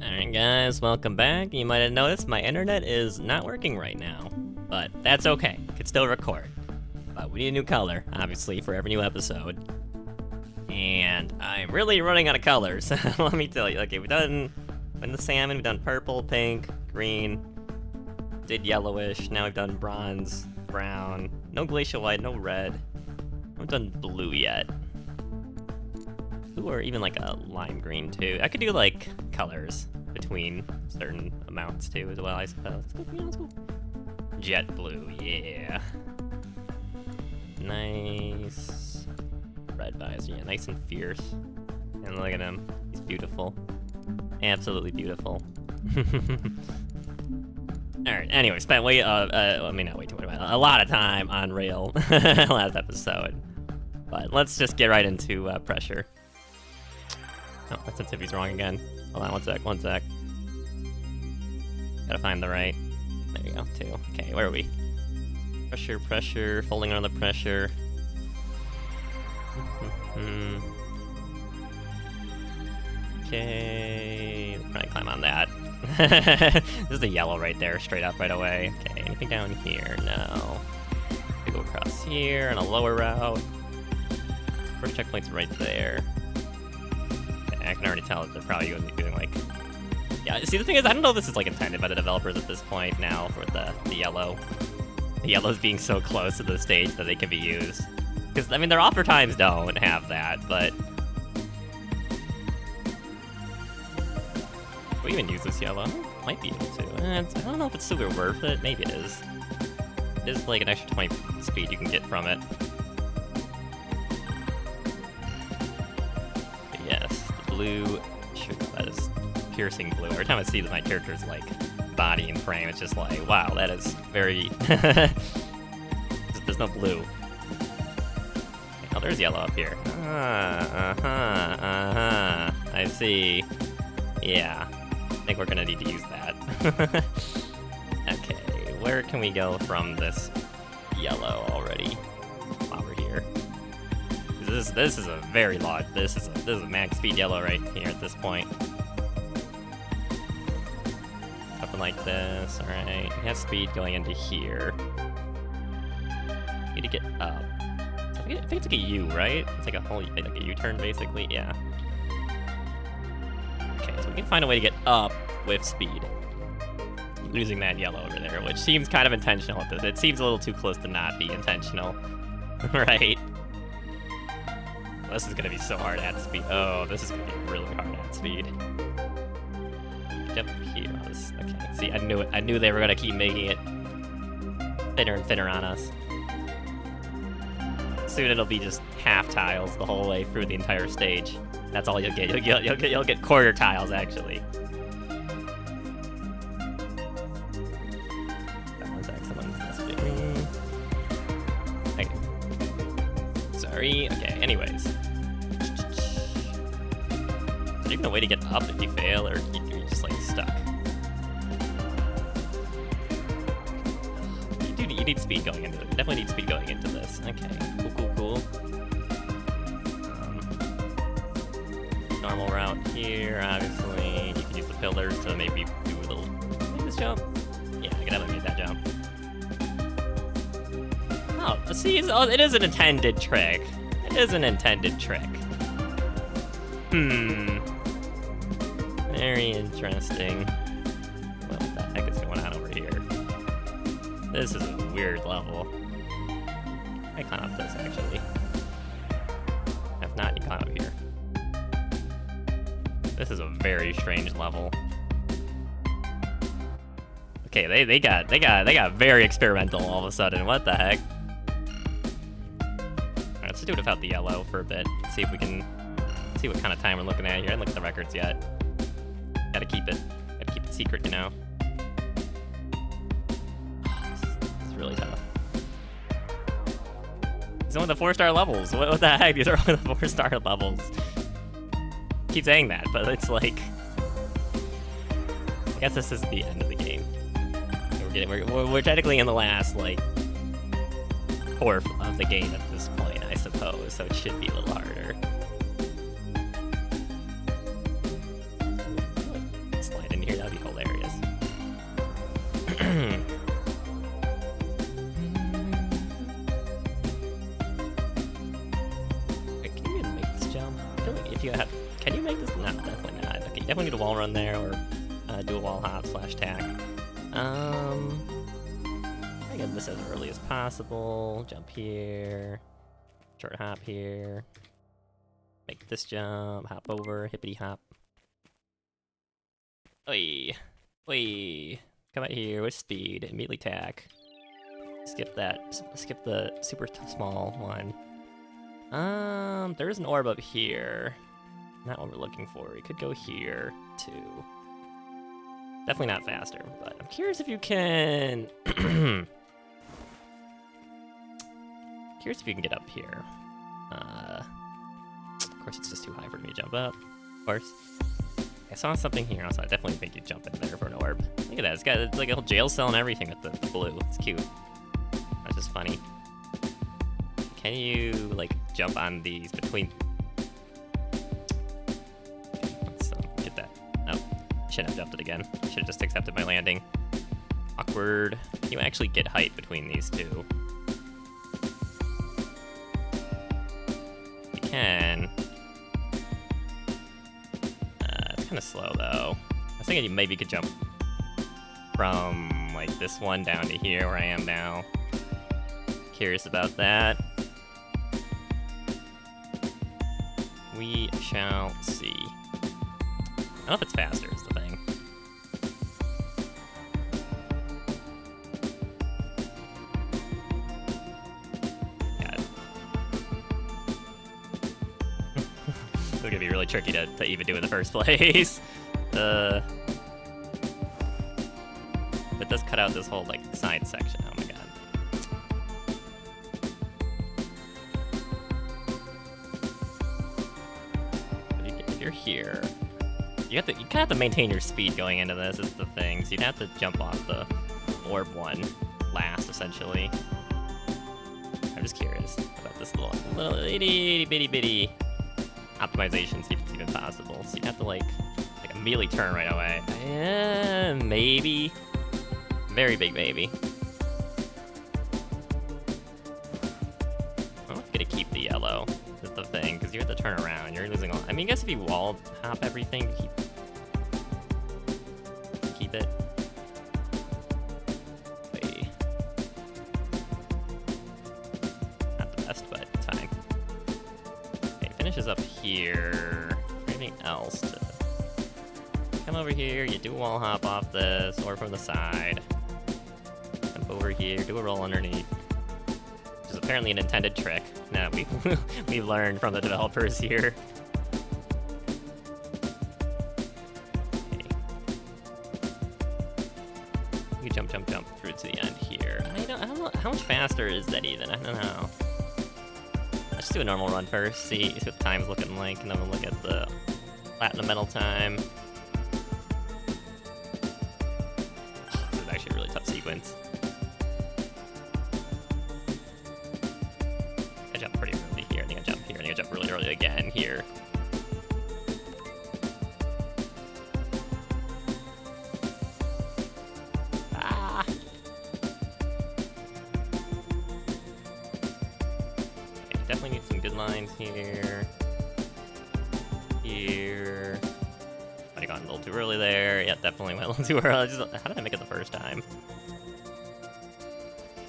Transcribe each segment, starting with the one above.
Alright guys, welcome back. You might have noticed my internet is not working right now, but that's okay, could still record. But we need a new color, obviously, for every new episode. And I'm really running out of colors, let me tell you. Okay, we've done the salmon, we've done purple, pink, green, did yellowish, now we've done bronze, brown, no glacial white, no red. I haven't done blue yet. Blue or even like a lime green too. I could do like colors between certain amounts too as well, I suppose. Let's go. Jet blue, yeah. Nice. Red visor, yeah, nice and fierce. And look at him, he's beautiful. Absolutely beautiful. Alright, anyway, spent a lot of time on rail last episode. But let's just get right into pressure. Oh, that sensitivity's wrong again. Hold on, one sec. Gotta find the right. There you go, 2. Okay, where are we? Pressure, folding under the pressure. Okay, probably climb on that. There's the yellow right there, straight up right away. Okay, anything down here? No. We go across here on a lower route. First checkpoint's right there. Okay, I can already tell that they're probably going to be doing like... Yeah, see, the thing is, I don't know if this is like intended by the developers at this point now for the yellow. The yellows being so close to the stage that they can be used. Because, I mean, their offer times don't have that, but... Can we even use this yellow? Might be able to. I don't know if it's super worth it. Maybe it is. It is like an extra 20 speed you can get from it. But yes, the blue, sure, that is piercing blue. Every time I see my character's like body and frame, it's just like, wow, that is very... There's no blue. Oh, there's yellow up here. I see. Yeah. I think we're gonna need to use that. Okay, where can we go from this yellow already? While we're here. This is a very large. This is a max speed yellow right here at this point. Something like this. All right, we have speed going into here. Need to get up. I think it's like a U, right? It's like a whole like a U-turn basically. Yeah. Okay, so we can find a way to get up with speed. Losing that yellow over there, which seems kind of intentional at this. It seems a little too close to not be intentional. Right? This is gonna be so hard at speed. Oh, this is gonna be really hard at speed. Jump here. Okay, see, I knew it. I knew they were gonna keep making it thinner and thinner on us. Soon it'll be just half tiles the whole way through the entire stage. That's all you'll get. You'll get quarter tiles actually. Sorry. Okay. Anyways, is there even a way to get up if you fail, or you're just like stuck? You need speed going into it. Definitely need speed going into this. Okay. Cool. Normal route here, obviously. You can use the pillars to maybe do a little... Make this jump? Yeah, I could definitely make that jump. Oh, see, it is an intended trick. It is an intended trick. Very interesting. What the heck is going on over here? This is a weird level. I climb up this, actually. If not, you climb up here. This is a very strange level. Okay, they got very experimental all of a sudden. What the heck? Alright, let's do it without the yellow for a bit. See if we can see what kind of time we're looking at here. I didn't look at the records yet. Gotta keep it secret, you know. This is really tough. These are only the 4-star levels. What the heck? These are only the 4-star levels. Keep saying that, but it's like, I guess this is the end of the game. We're technically in the last like fourth of the game at this point, I suppose. So it should be a little harder. definitely need a wall run there, or do a wall hop / tack. I get this as early as possible. Jump here. Short hop here. Make this jump. Hop over. Hippity hop. Oi. Oi. Come out here with speed. Immediately tack. Skip that. Skip the super small one. There's an orb up here. Not what we're looking for. We could go here, too. Definitely not faster, but I'm curious if you can... Curious if you can get up here. Of course, it's just too high for me to jump up. Of course. I saw something here, so I definitely think you jump in there for an orb. Look at that, it's like a whole jail cell and everything with the blue. It's cute. That's just funny. Can you, like, jump on these between... Let's get that. Oh, shouldn't have jumped it again. Should have just accepted my landing. Awkward. Can you actually get height between these two? You can. It's kind of slow, though. I was thinking you maybe could jump from, like, this one down to here where I am now. Curious about that. We shall see. I don't know if it's faster is the thing. God. It's gonna be really tricky to even do in the first place. It does cut out this whole, like, side section. Oh my god. If you're here, you kind of have to maintain your speed going into this is the thing. So you'd have to jump off the orb one last, essentially. I'm just curious about this little itty bitty optimization, see if it's even possible. So you'd have to like immediately turn right away. Maybe. Very big maybe. I'm not gonna keep the yellow. Is the thing, because you have to turn around. You're losing all. I mean, I guess if you wall hop everything, keep it. Wait. Not the best, but it's fine. Okay, finishes up here. Anything else to come over here? You do a wall hop off this, or from the side. Jump over here, do a roll underneath. Which is apparently an intended trick. Now we've learned from the developers here. Okay. You jump through to the end here. I don't know how much faster is that even. I don't know. Let's just do a normal run first. See what the time's looking like, and then we'll look at the platinum medal time. This is actually a really tough sequence. I jump pretty early here. I think I jump here. I think I jump really early again here. Ah! Okay, definitely need some good lines here. Here. Might have gone a little too early there. Yeah, definitely went a little too early. How did I make it the first time?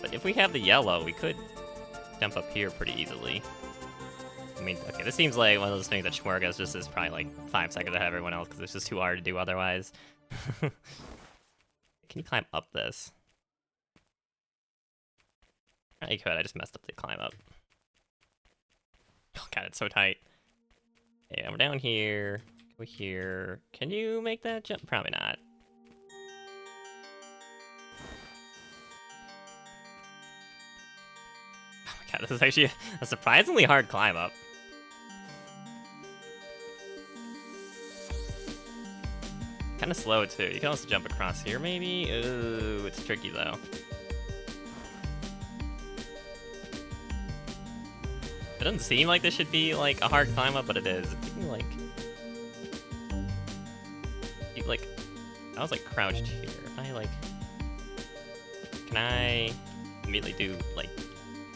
But if we have the yellow, we could jump up here pretty easily. I mean, okay, this seems like one of those things that Schmorgas just is probably like 5 seconds ahead of everyone else because it's just too hard to do otherwise. Can you climb up this? You could. I just messed up the climb up. Oh god, it's so tight. Okay, I'm down here. Go here. Can you make that jump? Probably not. Oh my god, this is actually a surprisingly hard climb up. Kind of slow too. You can also jump across here maybe? Ooh, it's tricky though. It doesn't seem like this should be like a hard climb up, but it is. I was like crouched here. If I like, can I immediately do like?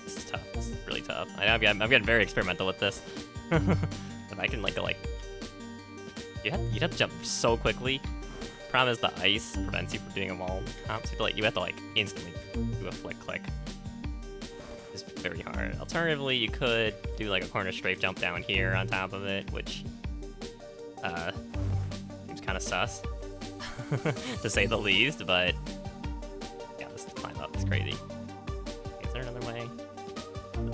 This is tough. This is really tough. I'm getting very experimental with this. If I can like go like You'd have to jump so quickly. Problem is the ice prevents you from doing them all. So you have to like instantly do a flick click. It's very hard. Alternatively, you could do like a corner strafe jump down here on top of it, which seems kind of sus, to say the least. But yeah, this climb up is crazy. Is there another way?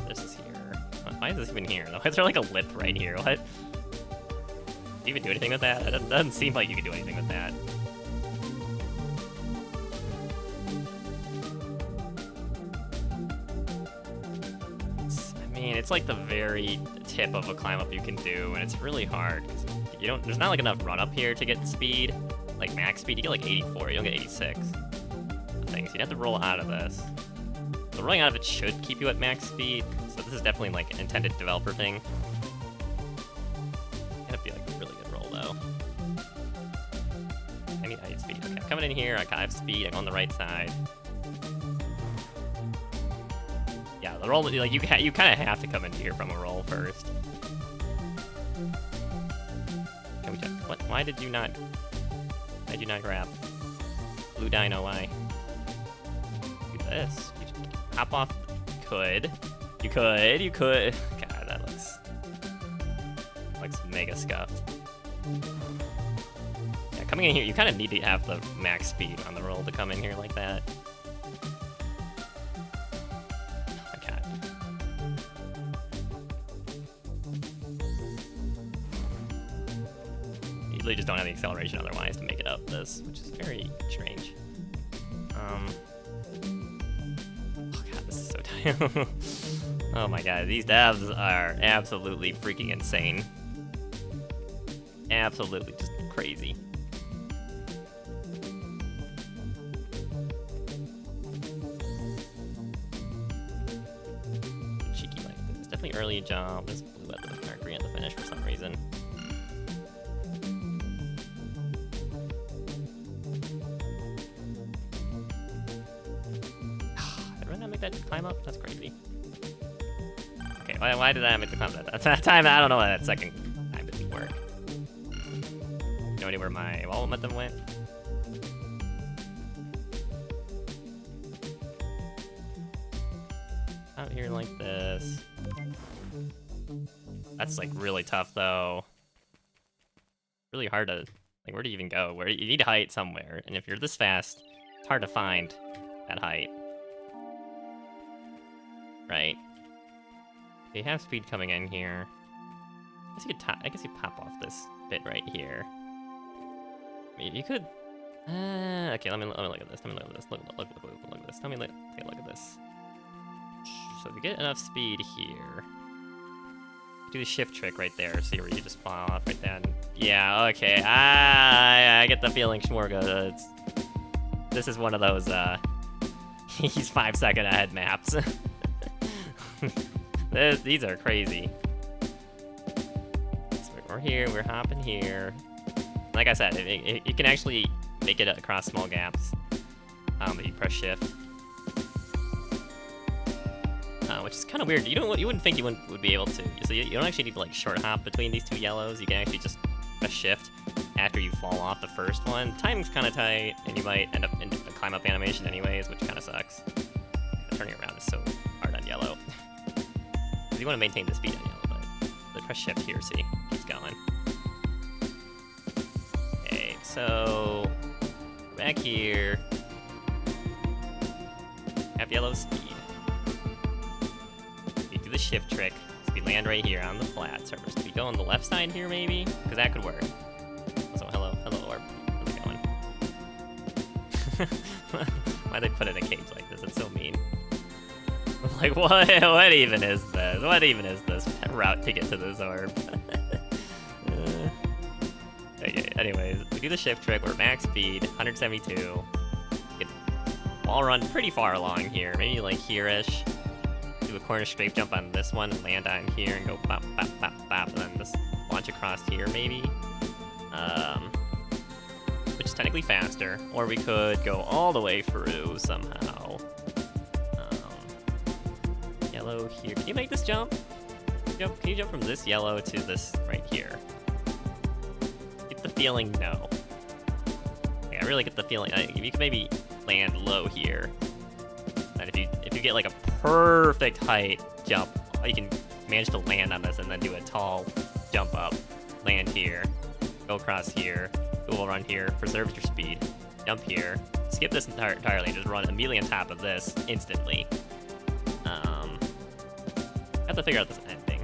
This is here. Why is this even here? Why is there like a lip right here? What? Do you even do anything with that? It doesn't seem like you can do anything with that. It's like the very tip of a climb up you can do, and it's really hard. There's not like enough run up here to get speed, like max speed. You get like 84, you don't get 86. Things. You'd have to roll out of this. The rolling out of it should keep you at max speed, so this is definitely like an intended developer thing. Gotta be like a really good roll though. I need speed. Okay, I'm coming in here. I have speed. I'm on the right side. Yeah, the roll, like you kind of have to come in here from a roll first. Can we check? What? Why did you not grab? Blue Dino, why? Do this. You hop off. You could. God, that looks mega scuffed. Yeah, coming in here, you kind of need to have the max speed on the roll to come in here like that. They just don't have the acceleration otherwise to make it up this, which is very strange. Oh god, this is so tight. Oh my god, these devs are absolutely freaking insane. Absolutely just crazy. Cheeky like this. Definitely early jump. This blue at the or green at the finish for some reason. That climb up? That's crazy. Okay, why did I make the climb that time? I don't know why that second time didn't work. You know anywhere my wall momentum went? Out here like this. That's like really tough though. Really hard to, like, where do you even go? You need height somewhere, and if you're this fast, it's hard to find that height. Right. You have speed coming in here. I guess you pop off this bit right here. I mean, you could. Okay, let me look at this. Let me look at this. Look at this. Take a look at this. So if you get enough speed here, do the shift trick right there. See where you just fall off right there. Yeah. Okay. I get the feeling Schmorga. This is one of those. He's 5 second ahead maps. These are crazy. So we're here, we're hopping here. Like I said, you can actually make it across small gaps. But you press shift. Which is kind of weird. You wouldn't think you would be able to. So you don't actually need to like short hop between these two yellows. You can actually just press shift after you fall off the first one. The timing's kind of tight, and you might end up in a climb up animation anyways, which kind of sucks. Turning around is so hard on yellow. You want to maintain the speed on yellow, but press shift here, see? Keeps going. Okay, so back here. Have yellow speed. You do the shift trick. So we land right here on the flat surface. Do we go on the left side here, maybe? Because that could work. So hello orb. How's it going? Why'd they put it in a cage like this? It's so mean. Like, what even is this? What even is this route to get to this orb? Okay, anyways, we do the shift trick. We're max speed, 172. Get wall run pretty far along here. Maybe like here-ish. Do a corner strafe jump on this one and land on here and go bop, bop, bop, bop, and then just launch across here, maybe. Which is technically faster. Or we could go all the way through somehow. Yellow here. Can you make this jump? Can you jump from this yellow to this right here? the feeling no. Yeah, I really get the feeling if you can maybe land low here, and if you get like a perfect height jump, you can manage to land on this and then do a tall jump up, land here, go across here, go wall run here, preserve your speed, jump here, skip this entirely, and just run immediately on top of this instantly. I have to figure out this ending.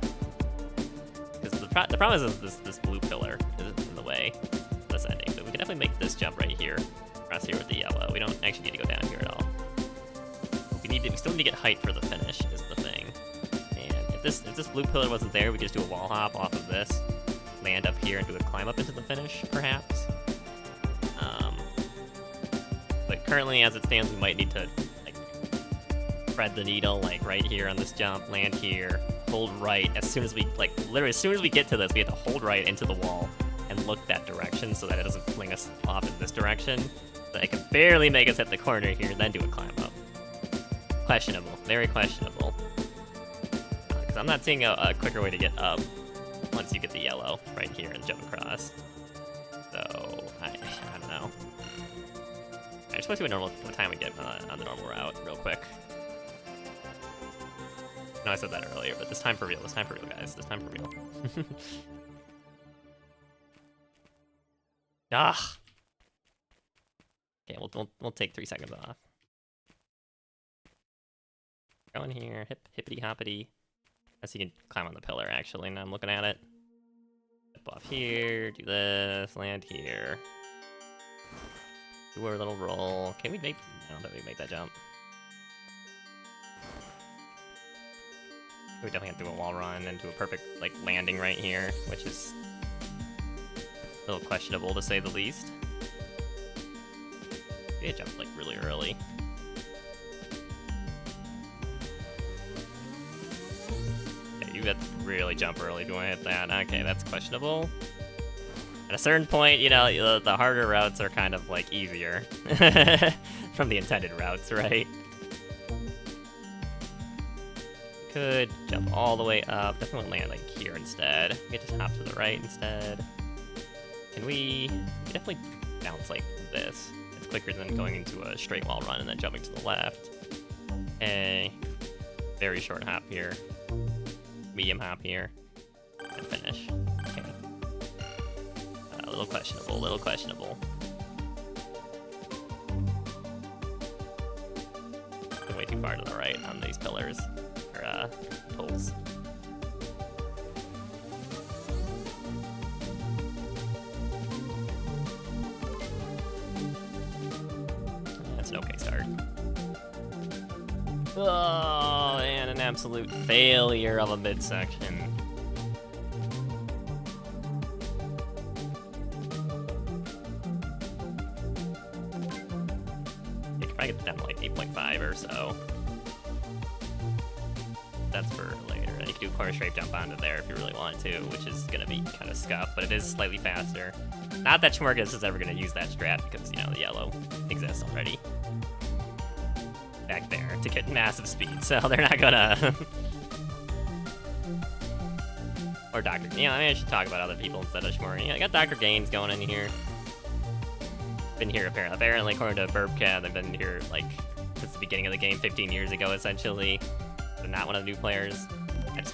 Because the problem is this blue pillar is in the way of this ending. But we can definitely make this jump right here, across here with the yellow. We don't actually need to go down here at all. We still need to get height for the finish, is the thing. And if this blue pillar wasn't there, we could just do a wall hop off of this, land up here, and do a climb up into the finish, perhaps. But currently, as it stands, we might need to like thread the needle, like right here on this jump, land here, hold right. As soon as we literally as soon as we get to this, we have to hold right into the wall and look that direction so that it doesn't fling us off in this direction. So it can barely make us hit the corner here, then do a climb up. Questionable, very questionable. Because I'm not seeing a quicker way to get up once you get the yellow right here and jump across. So I don't know. I just want to see what time we get on the normal route real quick. No, I said that earlier, but this time for real, guys. This time for real. Ah. Okay, we'll take 3 seconds off. Go in here, hippity hoppity. As you can climb on the pillar, actually, now I'm looking at it. Step off here, do this, land here. Do our little roll. Can we make, no, that we make that jump. We definitely have to do a wall run and do a perfect, like, landing right here, which is a little questionable to say the least. We jumped, like, really early. You have to really jump early to hit that. Okay, that's questionable. At a certain point, you know, the harder routes are kind of like easier from the intended routes, right? Could jump all the way up. Definitely land like here instead. We could just hop to the right instead. Can we definitely bounce like this? It's quicker than going into a straight wall run and then jumping to the left. Okay, very short hop here. Medium hop here, and finish. Okay. A little questionable. Been way too far to the right on these pillars, or poles. That's an okay start. Oh, and an absolute failure of a midsection. You could probably get down to like 8.5 or so. That's for later. And you can do a corner straight jump onto there if you really want to, which is going to be kind of scuffed, but it is slightly faster. Not that Schmorgus is ever going to use that strat because, you know, the yellow exists already back there to get massive speed, so they're not gonna. Or Dr. You know, I mean, I should talk about other people instead of Schmorgy. Yeah, I got Dr. Gaines going in here. Been here apparently according to Burbcat, they've been here like since the beginning of the game 15 years ago, essentially. They're not one of the new players.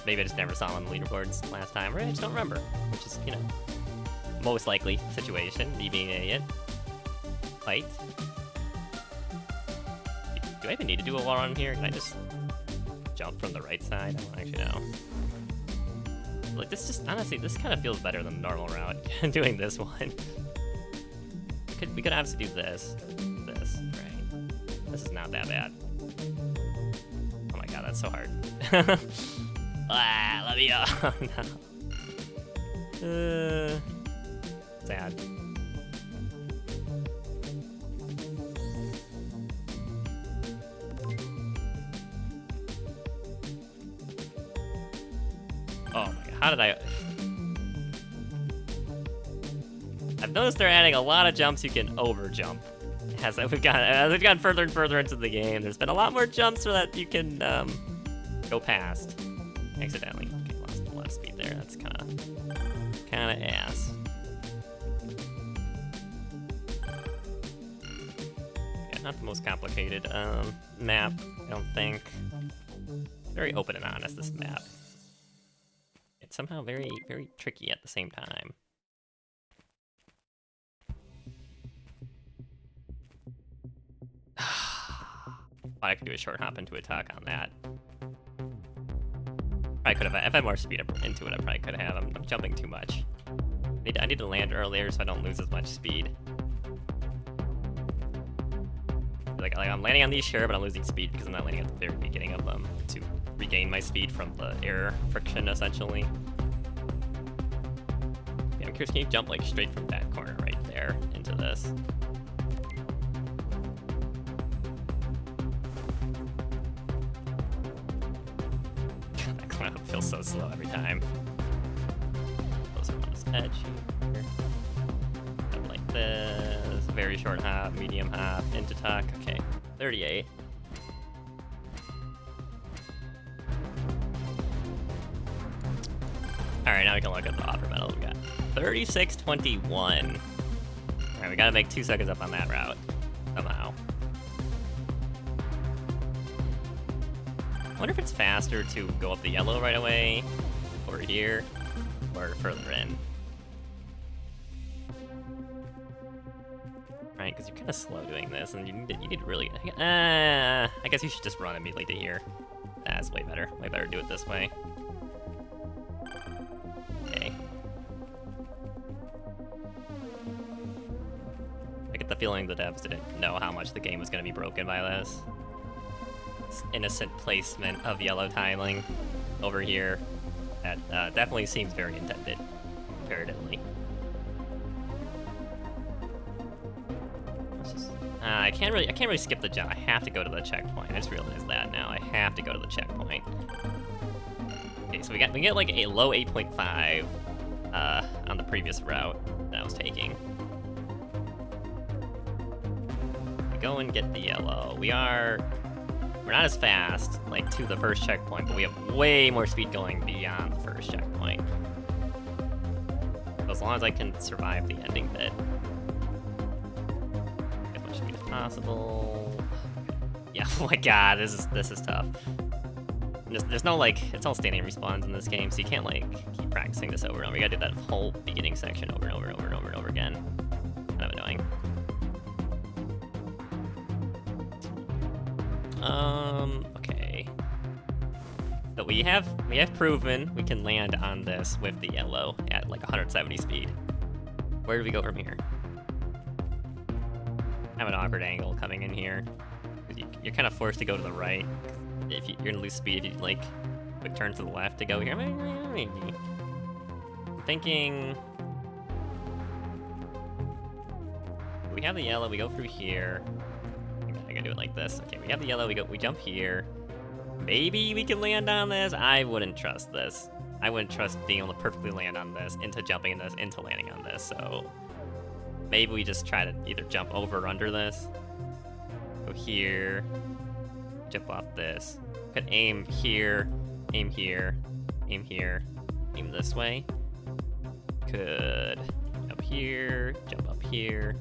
Maybe I just never saw them on the leaderboards last time, or I just don't remember, which is, you know, most likely situation, me being an idiot. Fight. Do I even need to do a wall run here? Can I just jump from the right side? I don't actually know. Like, this just, honestly, this kind of feels better than the normal route, doing this one. We could obviously do this, right? This is not that bad. Oh my god, that's so hard. Let me go. No. Sad. Oh my god, how did I've noticed they're adding a lot of jumps you can over jump. As we've gone further and further into the game, there's been a lot more jumps so that you can go past. Accidentally. Okay, lost a lot of speed there. That's kinda ass. not the most complicated map, I don't think. Very open and honest, this map. It's somehow very, very tricky at the same time. I could do a short hop into a tuck on that. I could have, if I had more speed into it, I probably could have. I'm jumping too much. I need to land earlier so I don't lose as much speed. Like I'm landing on these, sure, but I'm losing speed because I'm not landing at the very beginning of them to regain my speed from the air friction, essentially. Yeah, I'm curious, can you jump like straight from that corner right there into this? That cloud feels so slow every time. Close up on this edge here. Up like this. Very short hop, medium hop, into tuck. Okay, 38. Alright, now we can look at the offer medals we got. 36.21. Alright, we gotta make 2 seconds up on that route. Somehow. I wonder if it's faster to go up the yellow right away, over here, or further in. Right, because you're kind of slow doing this, and you need to really. I guess you should just run immediately to here. That's way better. Way better to do it this way. Okay. I get the feeling the devs didn't know how much the game was going to be broken by this. This innocent placement of yellow tiling over here that definitely seems very intended, comparatively. I can't really skip the jump. I have to go to the checkpoint. I just realized that now. I have to go to the checkpoint. Okay, so we get like a low 8.5 on the previous route that I was taking. We go and get the yellow. We're not as fast like to the first checkpoint, but we have way more speed going beyond the first checkpoint. So as long as I can survive the ending bit. Possible. Yeah, oh my god, this is tough. There's no like, it's all standing respawns in this game, so you can't like keep practicing this over and over. You gotta do that whole beginning section over and over and over and over and over again. Kind of annoying. Okay. So we have proven we can land on this with the yellow at like 170 speed. Where do we go from here? I have an awkward angle coming in here. You're kind of forced to go to the right. If you're gonna lose speed, if you like quick turn to the left to go here. I'm thinking we have the yellow. We go through here. I gotta do it like this. Okay, we have the yellow. We jump here. Maybe we can land on this. I wouldn't trust this. I wouldn't trust being able to perfectly land on this into jumping in this into landing on this. So. Maybe we just try to either jump over or under this. Go here. Jump off this. Could aim here. Aim here. Aim here. Aim this way. Could jump here. Jump up here.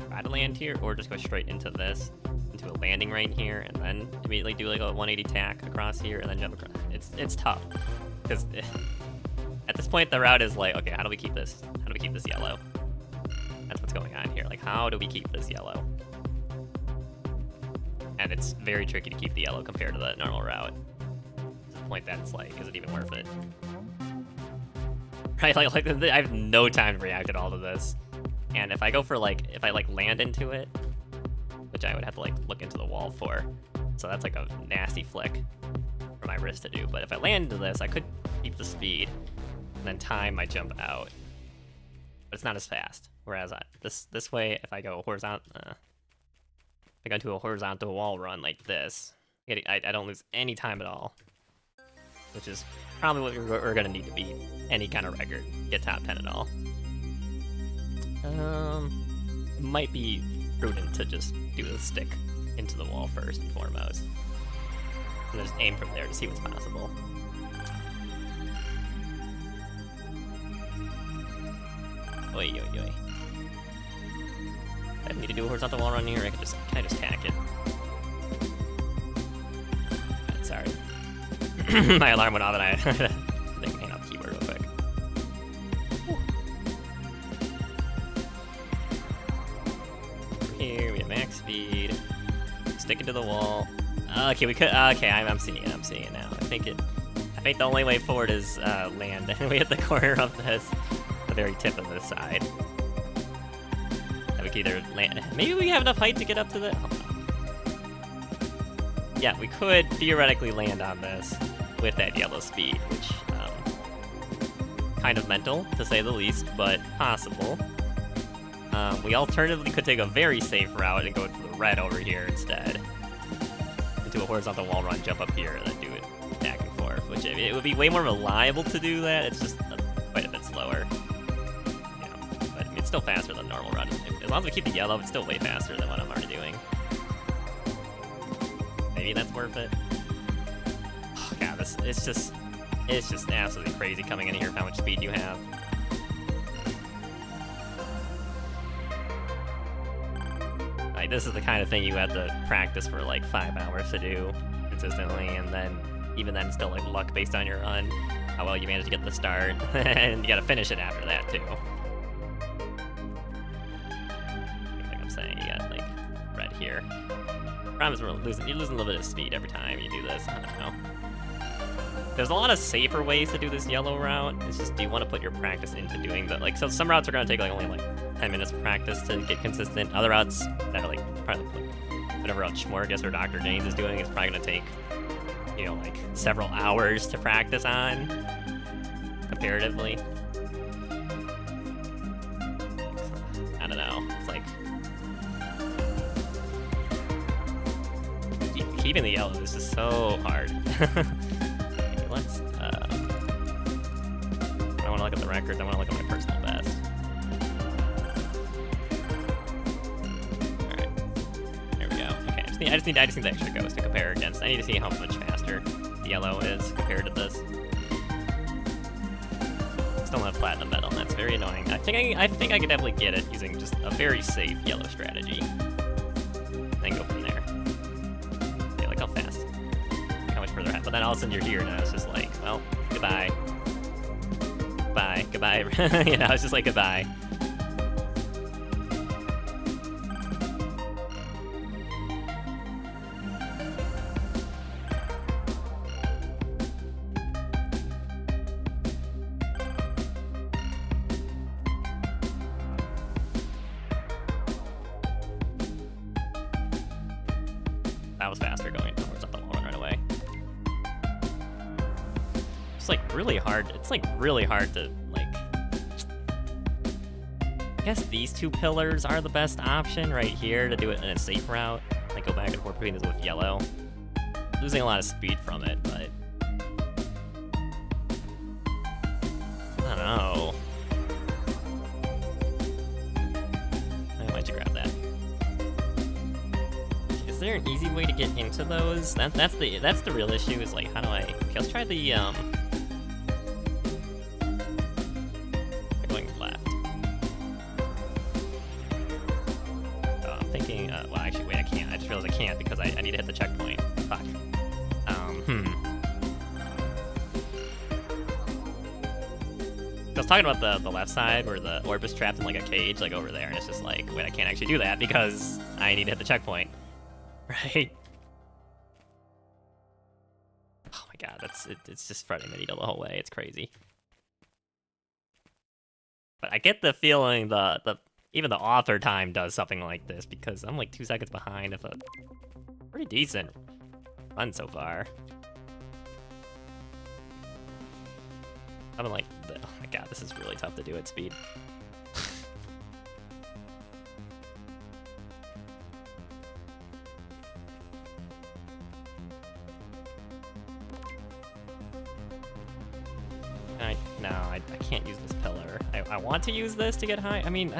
Try to land here, or just go straight into this. Into a landing right here, and then immediately do like a 180 tack across here, and then jump across. It's tough. Because at this point, the route is like, okay, how do we keep this? How do we keep this yellow? That's what's going on here. Like, how do we keep this yellow? And it's very tricky to keep the yellow compared to the normal route. To the point that it's like, is it even worth it? Right? Like I have no time to react at all to this. And if I go for like, if I like land into it, which I would have to like look into the wall for. So that's like a nasty flick for my wrist to do. But if I land into this, I could keep the speed and then time my jump out. But it's not as fast. Whereas this way, if I go horizontal, if I go into a horizontal wall run like this, I don't lose any time at all, which is probably what we're gonna need to beat any kind of record, get top 10 at all. It might be prudent to just do the stick into the wall first and foremost, and just aim from there to see what's possible. Oi, oi, oi. I don't need to do a horizontal wall run here. I can I just tack it. Sorry. My alarm went off and I think hang out the keyboard real quick. Over here we have max speed. Stick it to the wall. Okay, we could. Okay, I'm seeing it. I'm seeing it now. I think the only way forward is land, and we hit the corner of this, the very tip of this side. And we could either land. Maybe we have enough height to get up to the. Yeah, we could theoretically land on this with that yellow speed, which kind of mental to say the least, but possible. We alternatively could take a very safe route and go for the red over here instead. Do a horizontal wall run, jump up here, and then do it back and forth, which it would be way more reliable to do that. It's just quite a bit slower. You know, but I mean, it's still faster than normal run. As long as we keep the yellow, it's still way faster than what I'm already doing. Maybe that's worth it. Oh god, it's just absolutely crazy coming in here with how much speed you have. Like, this is the kind of thing you have to practice for like 5 hours to do consistently, and then even then, still like luck based on your run, how well you manage to get the start, and you got to finish it after that too. Like I'm saying, you got like red here. Problem is you're losing a little bit of speed every time you do this. I don't know. There's a lot of safer ways to do this yellow route. It's just, do you want to put your practice into doing the, like, so some routes are going to take like only like 10 minutes of practice to get consistent. Other routes that are like, probably like, whatever route Schmorgus or Dr. James is doing is probably going to take, you know, like several hours to practice on, comparatively. I don't know, it's like, keeping the yellow is just so hard. Let's, I want to look at the records, I want to look at my personal best. Alright, there we go. Okay, I just need the extra ghost to compare against. I need to see how much faster the yellow is compared to this. Still not platinum medal, and that's very annoying. I think I could definitely get it using just a very safe yellow strategy. Then go from there. Okay, look how fast. Look how much further ahead. But then all of a sudden you're here, and I was just like, well, goodbye. Goodbye. You know, I was just like, goodbye. That was faster going towards the wall run right away. It's like really hard. It's like really hard to like. I guess these two pillars are the best option right here to do it in a safe route. Like go back and forth between these with yellow. Losing a lot of speed from it, but I don't know. I might you grab that. Is there an easy way to get into those? That's the real issue. Is like, how do I? Okay, let's try the going left. I'm thinking. Well, actually, wait, I can't. I just realized I can't because I need to hit the checkpoint. Fuck. I was talking about the left side where the orb is trapped in like a cage, like over there, and it's just like, wait, I can't actually do that because I need to hit the checkpoint. Right? Oh my god, it's just threading the needle the whole way. It's crazy. But I get the feeling even the author time does something like this because I'm like 2 seconds behind of a pretty decent run so far. I'm like, oh my god, this is really tough to do at speed. No, I can't use this pillar. I want to use this to get high. I mean,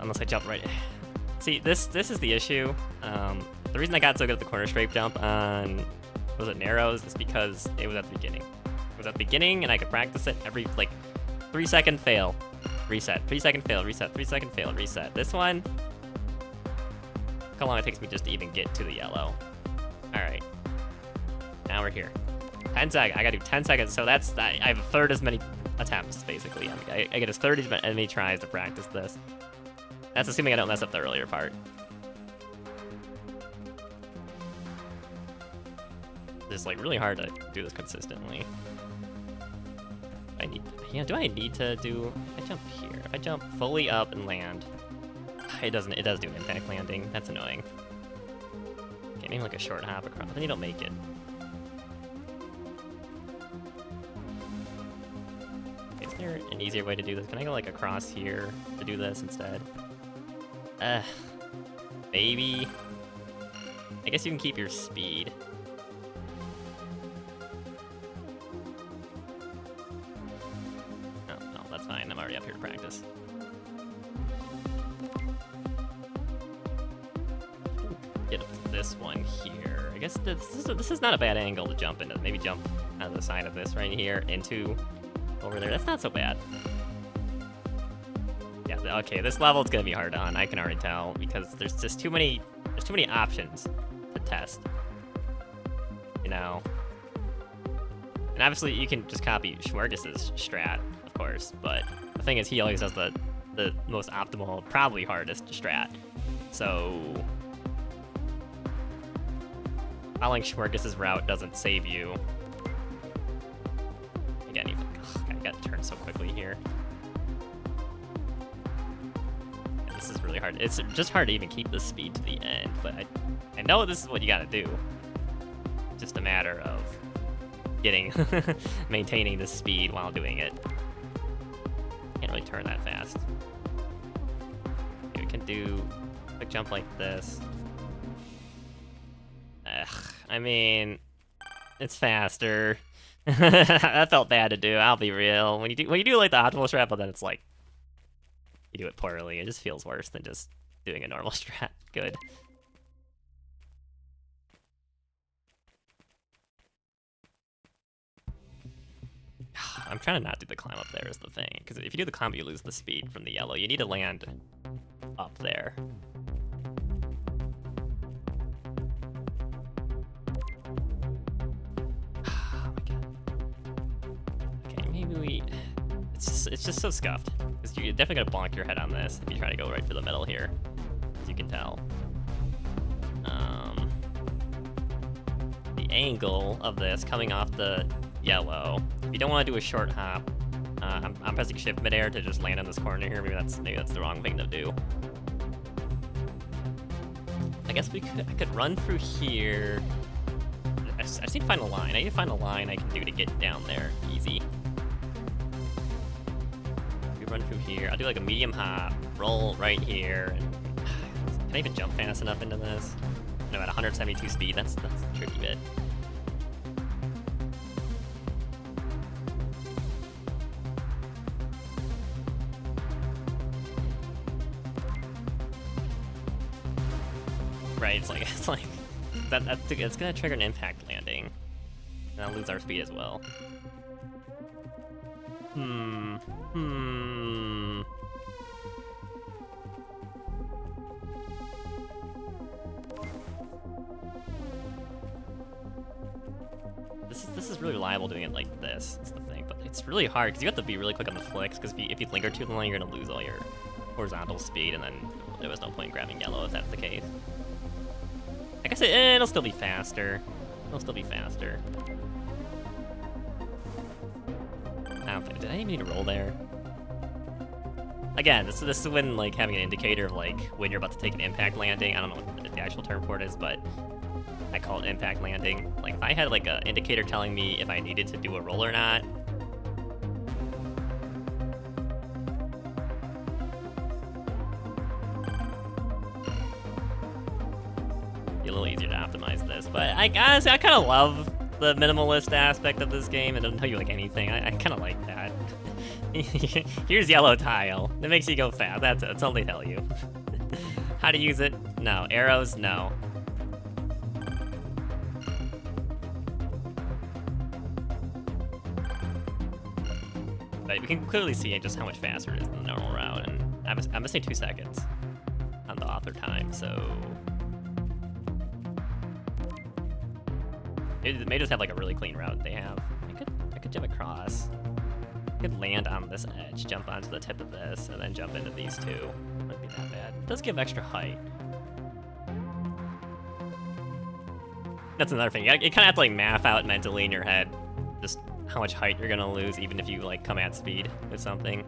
unless I jump right. See, this is the issue. The reason I got so good at the corner strafe jump on, was it Narrows, is because it was at the beginning. It was at the beginning, and I could practice it every, like, 3-second fail. Reset. 3-second fail, reset. 3-second fail, reset. This one, look how long it takes me just to even get to the yellow. All right. Now we're here. 10 seconds. I gotta do 10 seconds. So that's, I have a third as many attempts, basically. I get a third as many tries to practice this. That's assuming I don't mess up the earlier part. It's like really hard to do this consistently. Do I need to do, if I jump here, if I jump fully up and land, it does do an impact landing. That's annoying. Okay, maybe like a short hop across, then you don't make it. Is there an easier way to do this? Can I go like across here to do this instead? Maybe. I guess you can keep your speed. No, that's fine. I'm already up here to practice. Get up to this one here. I guess this is not a bad angle to jump into. Maybe jump out of the side of this right here into over there. That's not so bad. Yeah, okay, this level is gonna be hard on, I can already tell, because there's just too many options to test. You know? And obviously you can just copy Schwergis's strat, of course, but the thing is he always does the most optimal, probably hardest strat. So following Schwergis's route doesn't save you. Again, I got turned so quickly here. This is really hard. It's just hard to even keep the speed to the end, but I know this is what you gotta do. Just a matter of maintaining the speed while doing it. Can't really turn that fast. Okay, we can do a quick jump like this. I mean, it's faster. That felt bad to do, I'll be real. When you do like the optimal strat, but then it's like you do it poorly, it just feels worse than just doing a normal strat. Good. I'm trying to not do the climb up there is the thing, because if you do the climb, you lose the speed from the yellow. You need to land up there. Oh my god. Okay, maybe we... It's just so scuffed, because you're definitely gonna bonk your head on this if you try to go right for the middle here, as you can tell. The angle of this coming off the yellow, if you don't want to do a short hop, I'm pressing shift midair to just land in this corner here. Maybe that's the wrong thing to do. I guess I could run through here. I just need to find a line. I need to find a line I can do to get down there easy. We run through here. I'll do like a medium hop, roll right here. And, can I even jump fast enough into this? No, at 172 speed. That's the tricky bit. Right, it's like it's gonna trigger an impact landing, and I'll lose our speed as well. This is really reliable doing it like this. That's the thing, but it's really hard because you have to be really quick on the flicks. Because if you linger too long, you're gonna lose all your horizontal speed, and then there was no point in grabbing yellow if that's the case. I guess it'll still be faster. It'll still be faster. I don't think, did I even need to roll there? Again, this is when like having an indicator of like when you're about to take an impact landing. I don't know what the actual term for it is, but I call it impact landing. Like if I had like an indicator telling me if I needed to do a roll or not. A little easier to optimize this, but honestly, I kind of love the minimalist aspect of this game. It doesn't tell you like anything. I kind of like that. Here's yellow tile. That makes you go fast. That's all they tell you. How to use it? No. Arrows? No. But we can clearly see just how much faster it is than the normal route, and I'm missing 2 seconds on the author time, so it may just have like a really clean route they have. I could jump across. I could land on this edge, jump onto the tip of this, and then jump into these two. Wouldn't be that bad. It does give extra height. That's another thing. You kind of have to like math out mentally in your head just how much height you're gonna lose, even if you like come at speed with something.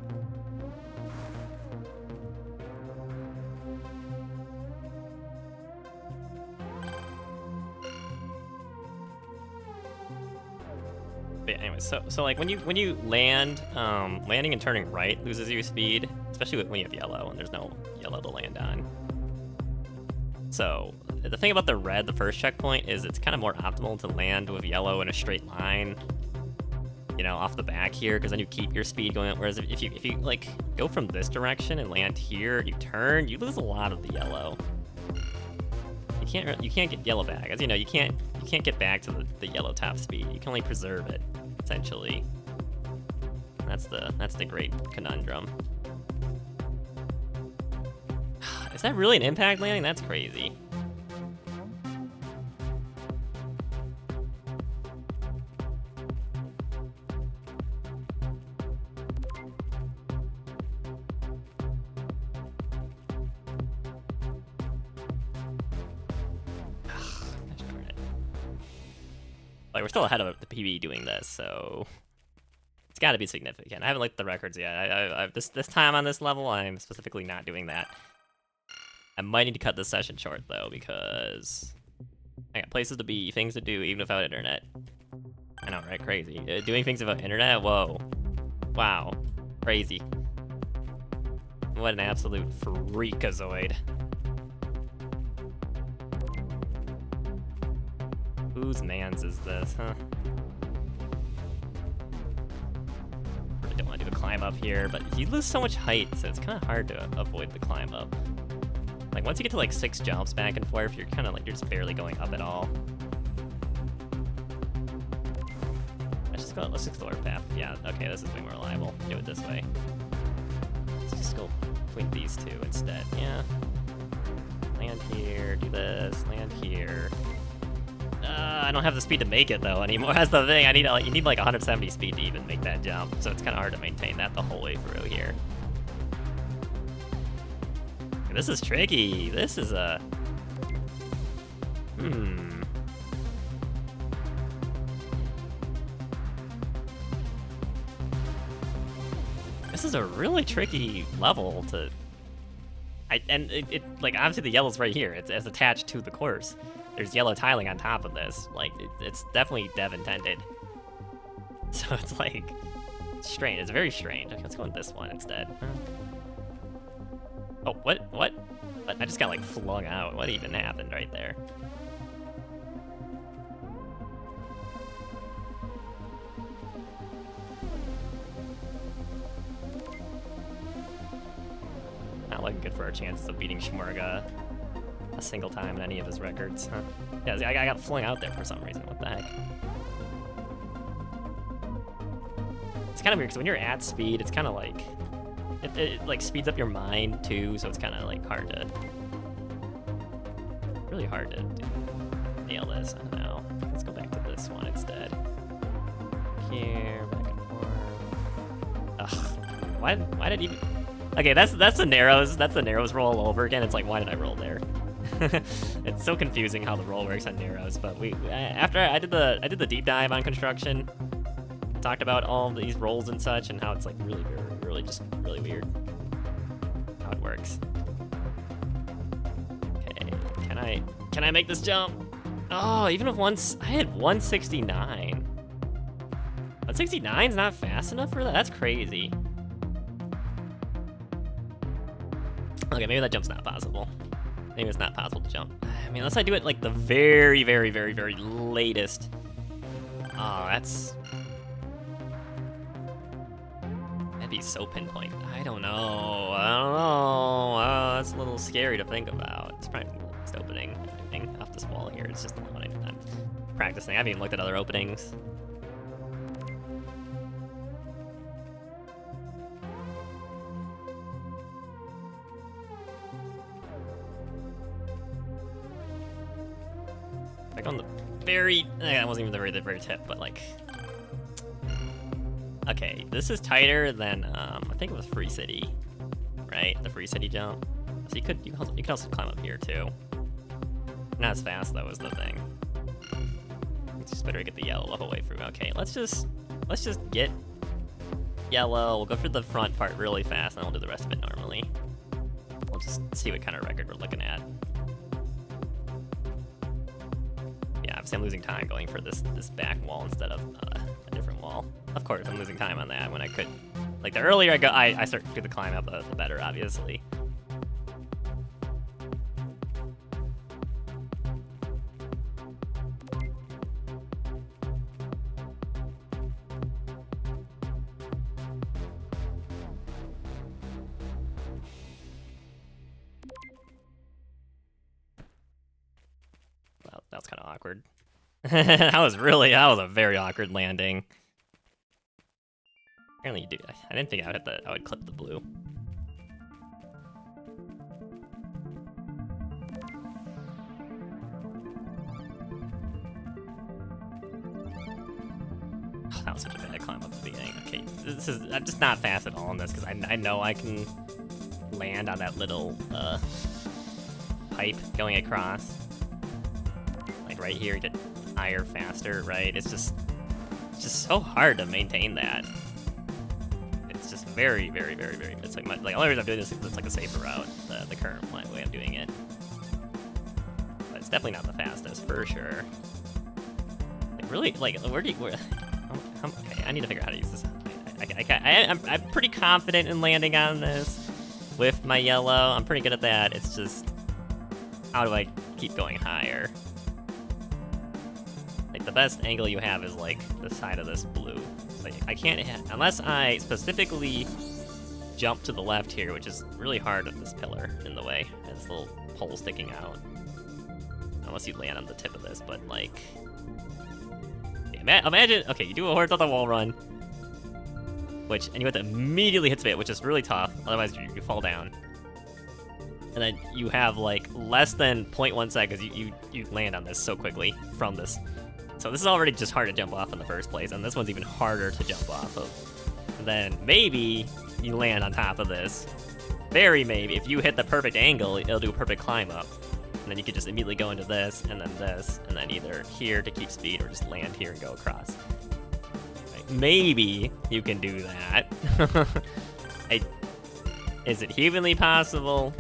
But anyway, so like when you land, landing and turning right loses your speed, especially when you have yellow and there's no yellow to land on. So the thing about the red, the first checkpoint, is it's kind of more optimal to land with yellow in a straight line, you know, off the back here, because then you keep your speed going. Whereas if you like go from this direction and land here, you turn, you lose a lot of the yellow. You can't get yellow back, as you know. You can't get back to the yellow top speed. You can only preserve it, essentially. That's the great conundrum. Is that really an impact landing? That's crazy. Like, we're still ahead of the PB doing this, so it's got to be significant. I haven't looked at the records yet. I've this time on this level, I'm specifically not doing that. I might need to cut this session short though, because I got places to be, things to do, even without internet. I know, right? Crazy. Doing things without internet? Whoa. Wow. Crazy. What an absolute freakazoid. Whose mans is this, huh? Really don't want to do the climb up here, but you lose so much height, so it's kind of hard to avoid the climb up. Like, once you get to like 6 jumps back and forth, you're kind of like, you're just barely going up at all. Let's explore a path. Yeah, okay, this is way more reliable. Do it this way. Let's just go between these two instead, yeah. Land here, do this, land here. I don't have the speed to make it though anymore. That's the thing. You need like 170 speed to even make that jump, so it's kind of hard to maintain that the whole way through here. This is tricky. This is a This is a really tricky level to. It like obviously the yellow's right here. It's attached to the course. There's yellow tiling on top of this. Like, it's definitely dev intended. So it's like, it's strange. It's very strange. Okay, let's go with this one instead. Oh, what? I just got like flung out. What even happened right there? Not looking good for our chances of beating Shmurga a single time in any of his records, huh? Yeah, I got flung out there for some reason. What the heck? It's kind of weird because when you're at speed, it's kind of like it like speeds up your mind too, so it's kind of like really hard to nail this. I don't know. Let's go back to this one instead. Here, back and forth. Ugh, why did even? Okay, that's the narrows. That's the narrows roll all over again. It's like, why did I roll there? It's so confusing how the roll works on narrows. But after I did the deep dive on construction, talked about all of these rolls and such, and how it's like really weird how it works. Okay, can I make this jump? Oh, even if I had 169. 169's not fast enough for that. That's crazy. Okay, maybe that jump's not possible. Maybe it's not possible to jump. I mean, unless I do it like the very latest. Oh, that'd be so pinpoint. I don't know. Oh, that's a little scary to think about. It's probably the next opening off this wall here. It's just the one I'm practicing. I haven't even looked at other openings. Like on the very, that wasn't even the very tip, but like, okay, this is tighter than I think it was Free City, right? The Free City jump. So you could also climb up here too. Not as fast though is the thing. It's just better to get the yellow the whole way through. Okay, let's just get yellow. We'll go through the front part really fast, and then we'll do the rest of it normally. We'll just see what kind of record we're looking at. Yeah, obviously I'm losing time going for this back wall instead of a different wall. Of course, I'm losing time on that when I could. Like the earlier I start to do the climb up, the better, obviously. That was kind of awkward. that was a very awkward landing. Apparently you do. I didn't think I would clip the blue. Oh, that was such a bad climb up at the beginning. Okay, I'm just not fast at all in this because I know I can land on that little pipe going across. Like right here, get higher, faster, right? It's just so hard to maintain that. It's just very, very, very, very. It's like the only reason I'm doing this is it's like a safer route, the current way I'm doing it. But it's definitely not the fastest for sure. Like really, like okay, I need to figure out how to use this. I'm pretty confident in landing on this with my yellow. I'm pretty good at that. It's just how do I keep going higher? Like the best angle you have is like the side of this blue. So I can't unless I specifically jump to the left here, which is really hard with this pillar in the way. This little pole sticking out. Unless you land on the tip of this, but like, imagine. Okay, you do a horizontal wall run, and you have to immediately hit spit, which is really tough. Otherwise, you fall down. And then you have like less than 0.1 seconds. You land on this so quickly from this. So this is already just hard to jump off in the first place, and this one's even harder to jump off of. And then maybe you land on top of this. Very maybe. If you hit the perfect angle, it'll do a perfect climb up. And then you could just immediately go into this, and then either here to keep speed, or just land here and go across. Right. Maybe you can do that. Is it humanly possible?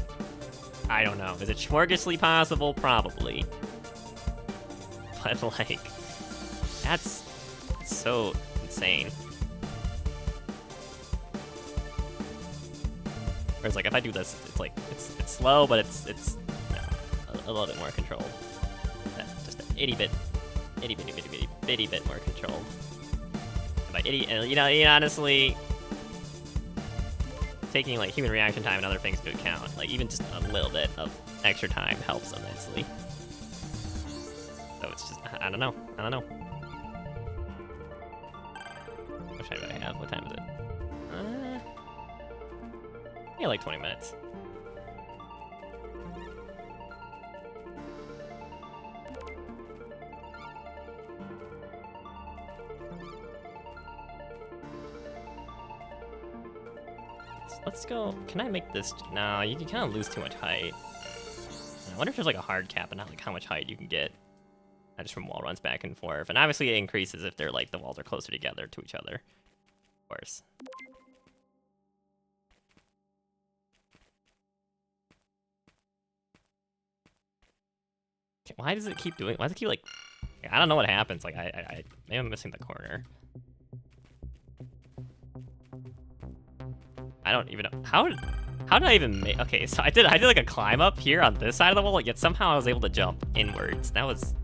I don't know. Is it Schmorgisly possible? Probably. But like, that's so insane. Whereas like if I do this, it's like it's slow, but it's a little bit more controlled. Just an itty bit more controlled. And by itty, and you know, honestly, taking like human reaction time and other things into account, like even just a little bit of extra time helps immensely. So it's just, I don't know. What time do I have? What time is it? Yeah, like 20 minutes. Let's go. Can I make this? No, you kind of lose too much height. I wonder if there's like a hard cap on like how much height you can get. Just from wall runs back and forth. And obviously it increases if they're like the walls are closer together to each other. Of course. Okay, why does it keep like I don't know what happens. Like maybe I'm missing the corner. I don't even know. How did I even make? Okay, so I did like a climb up here on this side of the wall, yet somehow I was able to jump inwards. That was,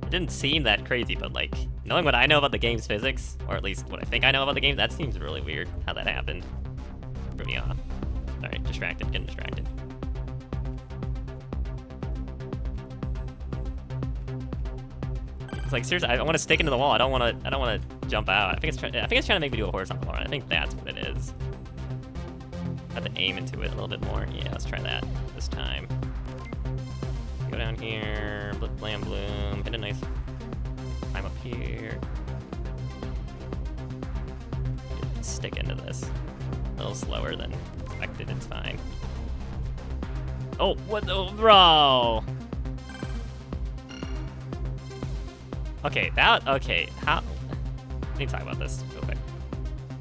it didn't seem that crazy, but like knowing what I know about the game's physics, or at least what I think I know about the game, that seems really weird how that happened. Threw me off. Alright, getting distracted. It's like seriously, I want to stick into the wall. I don't want to jump out. I think it's trying to make me do a horizontal run. I think that's what it is. I have to aim into it a little bit more. Yeah, let's try that this time. Go down here, blip, blam, bloom, hit a nice climb up here. Stick into this. A little slower than expected, it's fine. Oh, what the, bro? Okay, how? I need to talk about this real quick.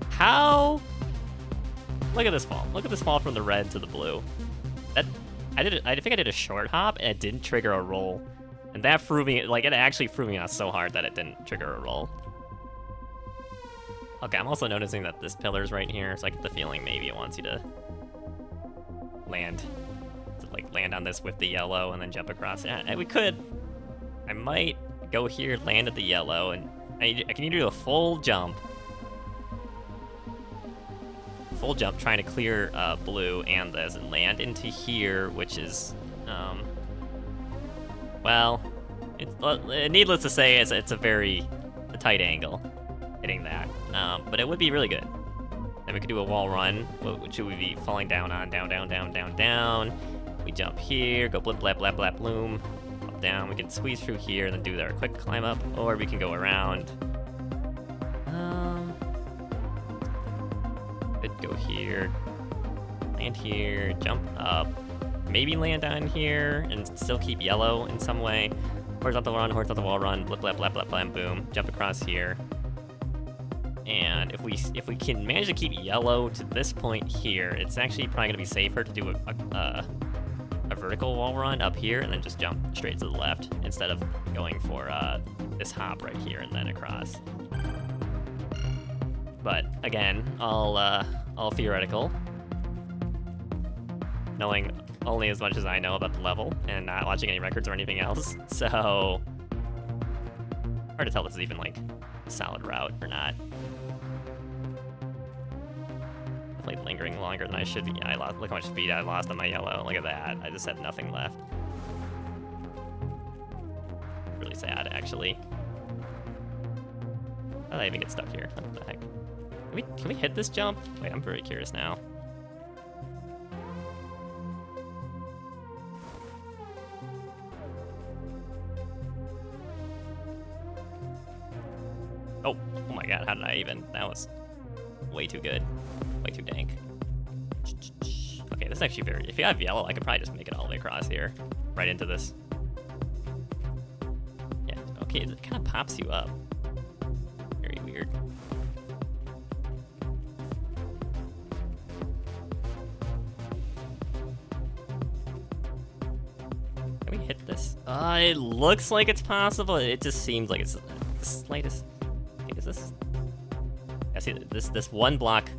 How? Look at this fall. Look at this fall from the red to the blue. I think I did a short hop and it didn't trigger a roll. And that threw me, like, it actually threw me off so hard that it didn't trigger a roll. Okay, I'm also noticing that this pillar's right here, so I get the feeling maybe it wants you to land. Like, land on this with the yellow and then jump across. Yeah, we could. I might go here, land at the yellow, and I can either do a full jump. Full jump, trying to clear blue and this, and land into here, which is, well, needless to say, it's a very tight angle, hitting that. But it would be really good. Then we could do a wall run, which would be falling down on, down, down, down, down, down. We jump here, go blip, blap, blap, blap, bloom, up, down. We can squeeze through here, then do our quick climb up, or we can go around. Could go here, land here, jump up, maybe land on here, and still keep yellow in some way. Horizontal horizontal wall run, blip, blap, blap, blap, blam, boom, jump across here. And if we can manage to keep yellow to this point here, it's actually probably gonna be safer to do a vertical wall run up here and then just jump straight to the left instead of going for this hop right here and then across. But again, all theoretical, knowing only as much as I know about the level and not watching any records or anything else. So hard to tell if this is even like a solid route or not. Definitely lingering longer than I should be. Yeah, look how much speed I lost on my yellow. Look at that. I just have nothing left. Really sad, actually. How did I even get stuck here? What the heck? Can we hit this jump? Wait, I'm very curious now. Oh my god, how did I even? That was way too good. Way too dank. Okay, this is actually very, if you have yellow, I could probably just make it all the way across here. Right into this. Yeah, okay, it kind of pops you up. Very weird. Can we hit this? It looks like it's possible. It just seems like it's the slightest. Okay, is this? Yeah, see, this one block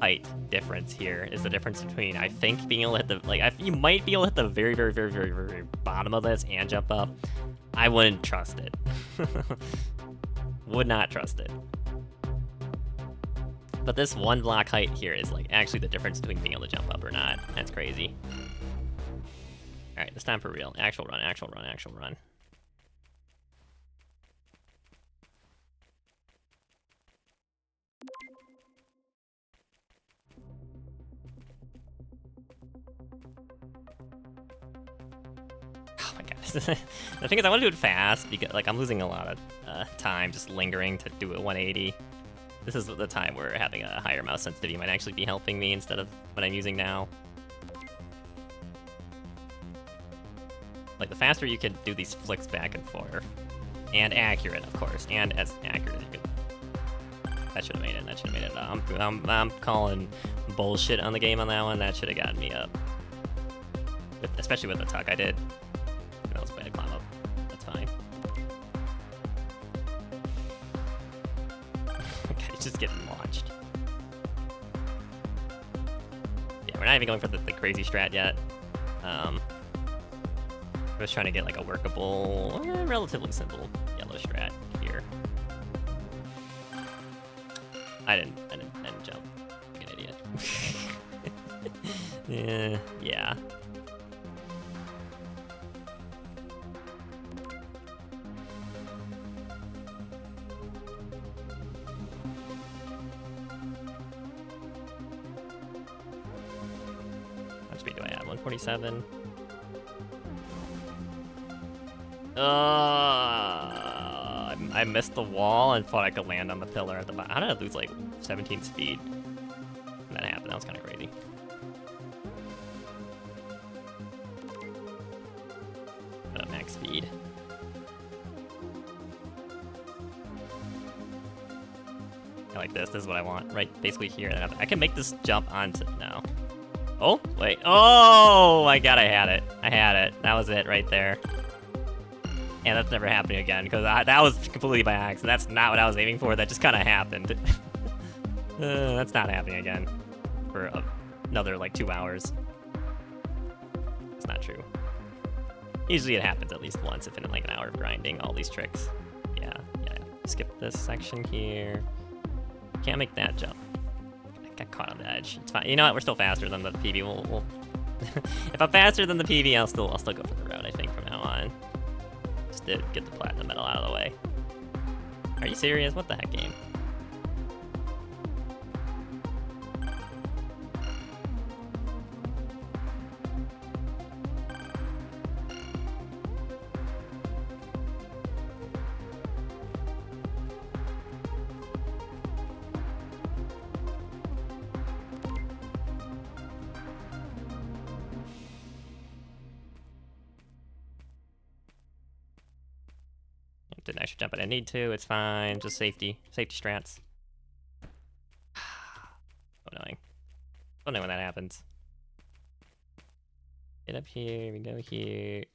height difference here is the difference between, I think, being able to hit the, like, you might be able to hit the very, very, very, very, very, very bottom of this and jump up. I wouldn't trust it. Would not trust it. But this one block height here is like actually the difference between being able to jump up or not. That's crazy. All right, it's time for real. Actual run, actual run, actual run. Oh my god. The thing is, I want to do it fast because, like, I'm losing a lot of time just lingering to do it 180. This is the time where having a higher mouse sensitivity might actually be helping me instead of what I'm using now. Like, the faster you can do these flicks back and forth, and accurate, of course, and as accurate as you can. That should have made it. That should have made it. I'm calling bullshit on the game on that one. That should have gotten me up, especially with the tuck I did. That was a bad climb up. That's fine. Okay, it's just getting launched. Yeah, we're not even going for the crazy strat yet. I was trying to get like a workable, relatively simple yellow strat here. I didn't jump. Like an idiot. Yeah. How much speed do I have? 147. I missed the wall and thought I could land on the pillar at the bottom. How did I lose like 17 speed? When that happened, that was kind of crazy. Max speed. I like this. This is what I want. Right, basically here. I can make this jump onto... No. Oh, wait. Oh my god, I had it. I had it. That was it right there. And that's never happening again, because that was completely by accident. That's not what I was aiming for. That just kind of happened. That's not happening again for another, like, 2 hours. It's not true. Usually it happens at least once if in, like, an hour of grinding all these tricks. Yeah. Skip this section here. Can't make that jump. I got caught on the edge. It's fine. You know what? We're still faster than the PB. We'll if I'm faster than the PB, I'll still go for the road, I think, from now on. Just to get the platinum medal out of the way. Are you serious? What the heck, game? Didn't actually jump, but I need to. It's fine. Just safety strats. So annoying. So annoying when that happens. Get up here. We go here.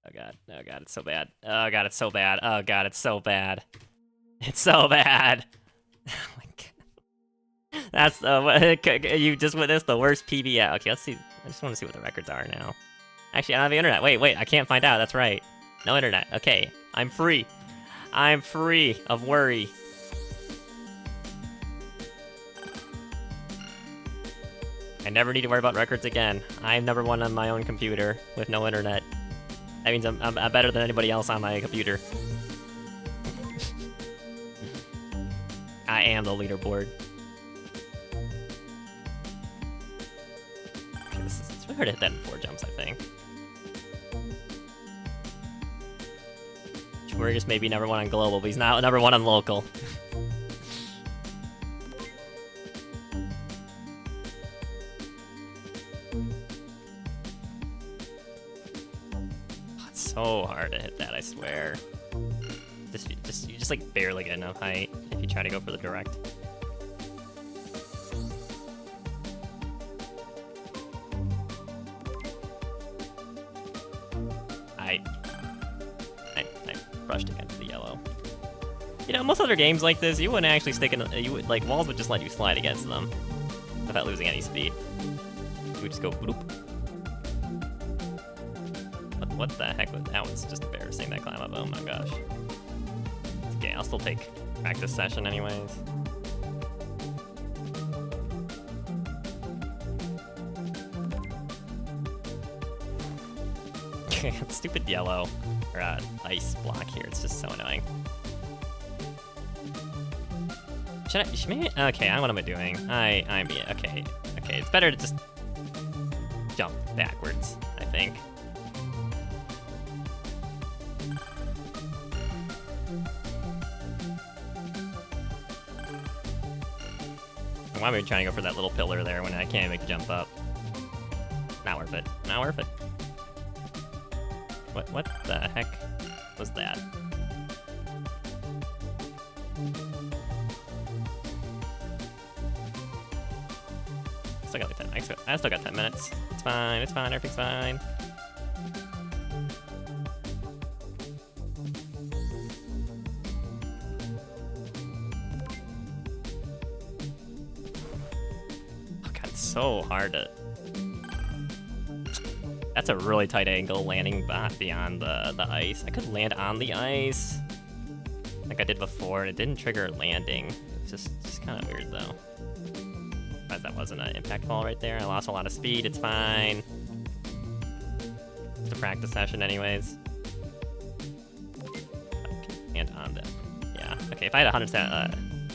Oh god. Oh god. It's so bad. Oh god. It's so bad. Oh god. It's so bad. It's so bad. Oh my god. That's you just witnessed the worst PB. Yeah. Okay. Let's see. I just want to see what the records are now. Actually, I don't have the internet. Wait. I can't find out. That's right. No internet. Okay. I'm free. I'm free of worry. I never need to worry about records again. I'm number one on my own computer with no internet. That means I'm better than anybody else on my computer. I am the leaderboard. Okay, it's really hard to hit that in 4 jumps, I think. We're just maybe number 1 on global, but he's not number 1 on local. Oh, it's so hard to hit that, I swear. You just like barely get enough height if you try to go for the direct. I brushed against the yellow. You know, most other games like this, you wouldn't actually stick in. Like walls would just let you slide against them without losing any speed. You would just go bloop. What the heck was that? Was just embarrassing, that climb up. Oh my gosh. Okay, I'll still take practice session anyways. Stupid yellow or ice block here. It's just so annoying. Should maybe? Okay, what am I doing? I'm yeah. Okay. It's better to just jump backwards, I think. Why am I trying to go for that little pillar there when I can't make the jump up? Not worth it. Not worth it. What the heck was that? Still got like 10. I still got 10 minutes. It's fine. It's fine. Everything's fine. Oh god, it's so hard to. That's a really tight angle landing beyond the ice. I could land on the ice like I did before, and it didn't trigger landing. It's just kind of weird though. But that wasn't an impact fall right there. I lost a lot of speed. It's fine. It's a practice session anyways. Okay, and on them. Yeah. Okay, if I had 100,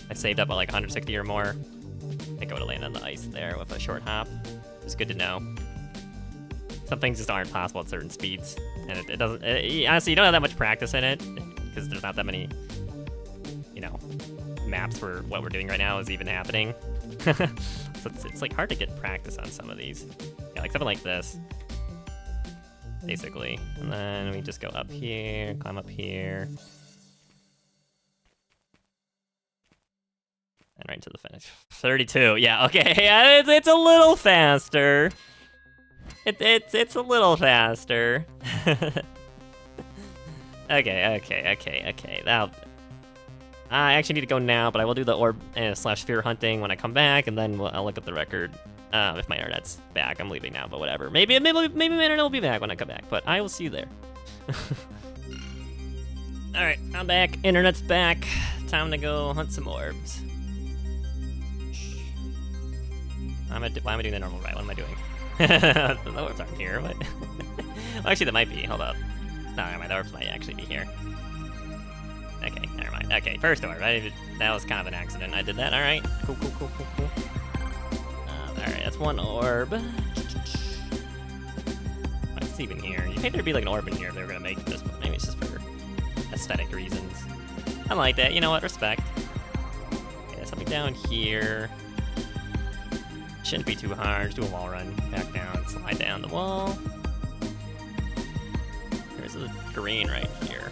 I saved up like 160 or more, I think I would have landed on the ice there with a short hop. It's good to know. Some things just aren't possible at certain speeds, and it doesn't. Honestly, you don't have that much practice in it because there's not that many, you know, maps where what we're doing right now is even happening. So it's like hard to get practice on some of these. Yeah, like something like this, basically. And then we just go up here, climb up here, and right into the finish. 32. Yeah. Okay. Yeah, it's a little faster. It's a little faster. Okay. Now, I actually need to go now, but I will do the orb / sphere hunting when I come back, and then I'll look up the record if my internet's back. I'm leaving now, but whatever. Maybe my internet will be back when I come back, but I will see you there. All right, I'm back. Internet's back. Time to go hunt some orbs. Why am I doing the normal right? What am I doing? The orbs aren't here, but well, actually, they might be. Hold up. No, never mind. The orbs might actually be here. Okay, never mind. Okay, first orb. That was kind of an accident. I did that. All right. Cool. All right, that's one orb. What's even here? You think there'd be like an orb in here if they were gonna make this, but maybe it's just for aesthetic reasons. I like that. You know what? Respect. Okay, something down here. Shouldn't be too hard. Just do a wall run. Back down. Slide down the wall. There's a green right here.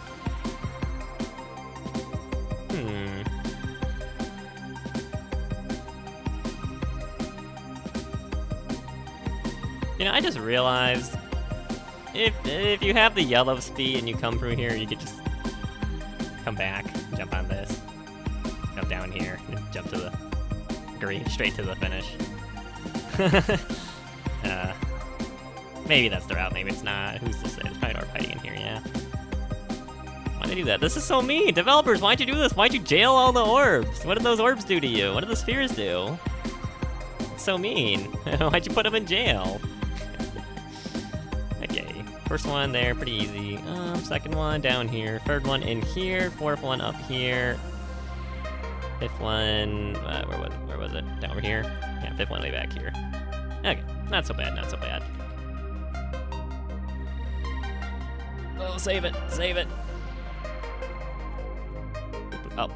You know, I just realized if you have the yellow speed and you come through here, you could just come back, jump on this, jump down here, and jump to the green, straight to the finish. Maybe that's the route, maybe it's not. Who's to say? There's probably an orb hiding in here, yeah. Why'd they do that? This is so mean! Developers, why'd you do this? Why'd you jail all the orbs? What did those orbs do to you? What did the spheres do? It's so mean. Why'd you put them in jail? Okay, first one there, pretty easy. Second one down here. Third one in here. Fourth one up here. Fifth one, where was it? Down over here? Yeah, fifth one way back here. Okay, not so bad, not so bad. Oh, save it. Oh,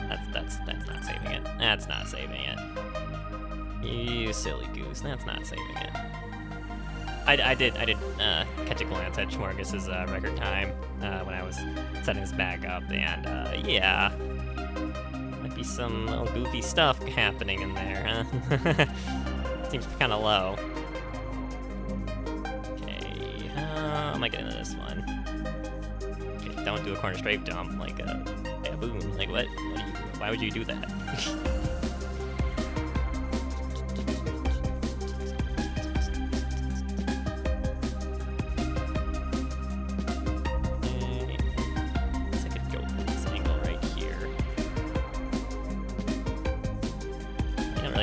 that's not saving it. That's not saving it. You silly goose, that's not saving it. I did catch a glance at Schmorgus's record time when I was setting this back up, and yeah, might be some little goofy stuff happening in there, huh? Seems kind of low. Okay, how am I getting to this one? Okay, don't do a corner strafe jump like a baboon. Like what? Why would you do that?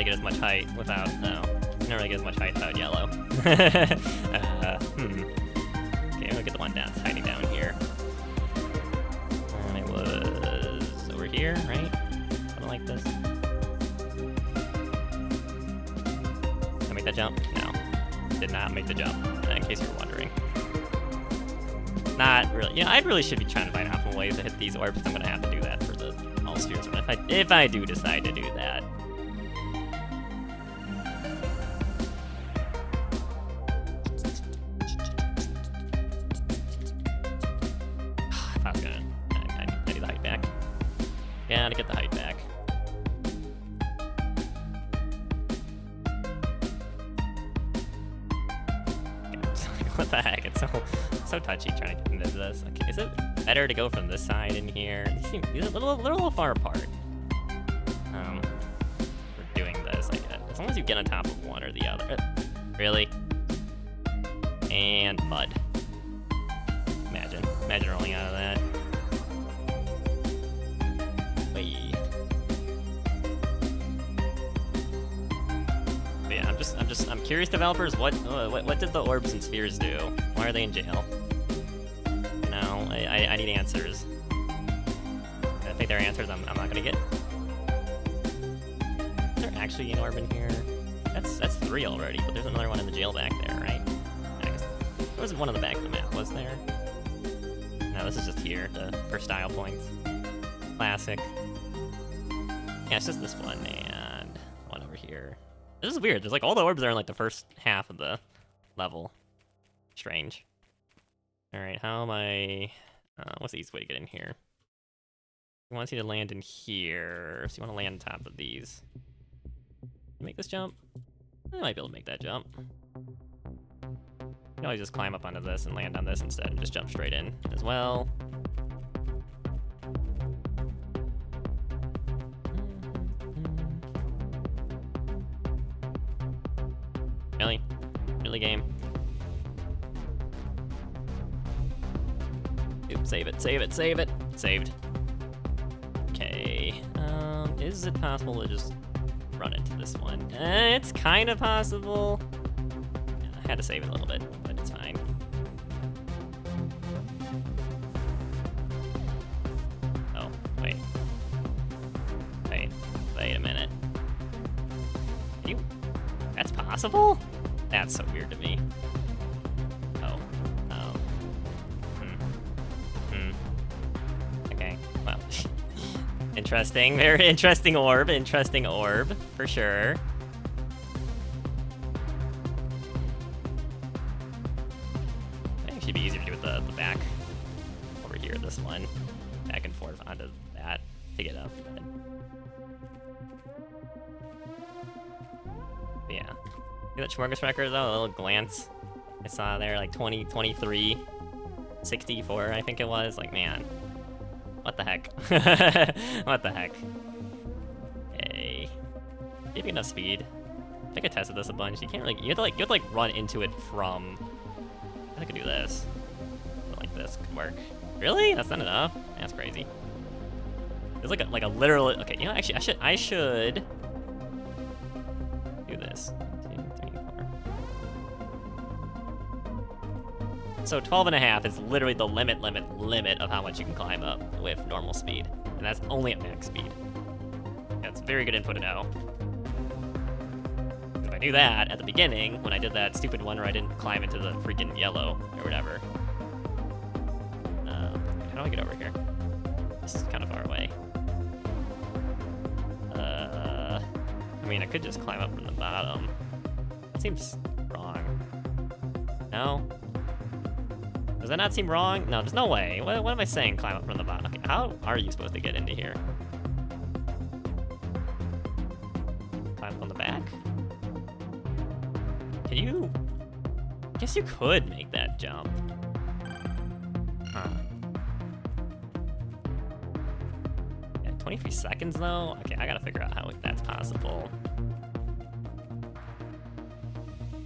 Get as much height without you don't really get as much height without yellow. Okay, we'll get the one down. It's hiding down here. And it was over here, right? Something like this. Did I make that jump? No, did not make the jump. In case you were wondering. Not really. Yeah, I really should be trying to find optimal ways to hit these orbs. I'm gonna have to do that for the all spheres. If I do decide to do that. Gotta get the height back. What the heck? It's so touchy trying to get into this. Okay, is it better to go from this side in here? These are a little far apart. For doing this, I guess. As long as you get on top of one or the other. Really? And mud. Imagine rolling out of that. I'm curious, developers, what did the orbs and spheres do? Why are they in jail? No, I need answers. I think there are answers I'm not gonna get. Is there actually an orb in here? That's 3 already, but there's another one in the jail back there, right? There wasn't one on the back of the map, was there? No, this is just here, for style points. Classic. Yeah, it's just this one, and one over here. This is weird. There's like all the orbs are in like the first half of the level. Strange. All right, how am I? What's the easiest way to get in here? I want you to land in here, so you want to land on top of these. Make this jump? I might be able to make that jump. You can always just climb up onto this and land on this instead, and just jump straight in as well. Really? Really, game? Oops, save it, save it, save it! Saved. Okay, is it possible to just run into this one? It's kind of possible. I had to save it a little bit, but it's fine. Oh, wait. Wait a minute. That's possible? That's so weird to me. Okay, well. Interesting, very interesting orb, for sure. I think it should be easier to do with the back over here, this one. Back and forth onto that, pick it up. But yeah. See that smorgasbord record though, a little glance I saw there, like 20, 23, 64, I think it was. Like, man. What the heck? What the heck? Hey. Give you enough speed. I think I tested this a bunch. You can't really, you have to like run into it from, I could do this. Like this could work. Really? That's not enough? That's crazy. There's like a literal, okay, you know, actually I should do this. 2, 3, 4. So 12.5 is literally the limit of how much you can climb up with normal speed. And that's only at max speed. That's very good info to know. If I knew that at the beginning, when I did that stupid one where I didn't climb into the freaking yellow or whatever. How do I get over here? This is kind of far away. I mean, I could just climb up from the bottom. That seems wrong. No? Does that not seem wrong? No, there's no way. What am I saying, climb up from the bottom? Okay, how are you supposed to get into here? Climb up on the back? Can you? I guess you could make that jump. Huh. Yeah, 23 seconds though? Okay, I gotta figure out how that's possible.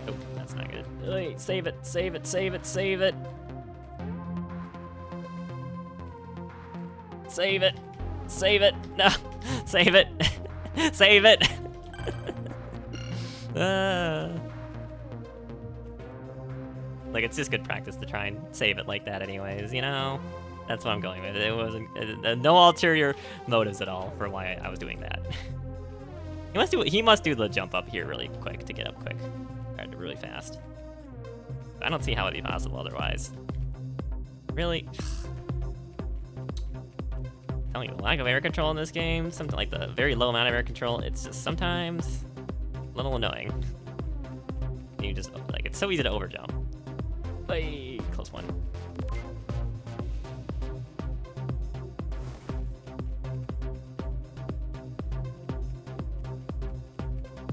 Nope, that's not good. Wait, save it, save it, save it, save it. Save it, save it, no, save it, save it. Like, it's just good practice to try and save it like that anyways, you know? That's what I'm going with. It wasn't, no ulterior motives at all for why I was doing that. He must do the jump up here really quick to get up quick. Really fast. I don't see how it'd be possible otherwise. Really? I'm telling you, the lack of air control in this game, something like the very low amount of air control, it's just sometimes a little annoying. You just, like, it's so easy to overjump. Hey, close one.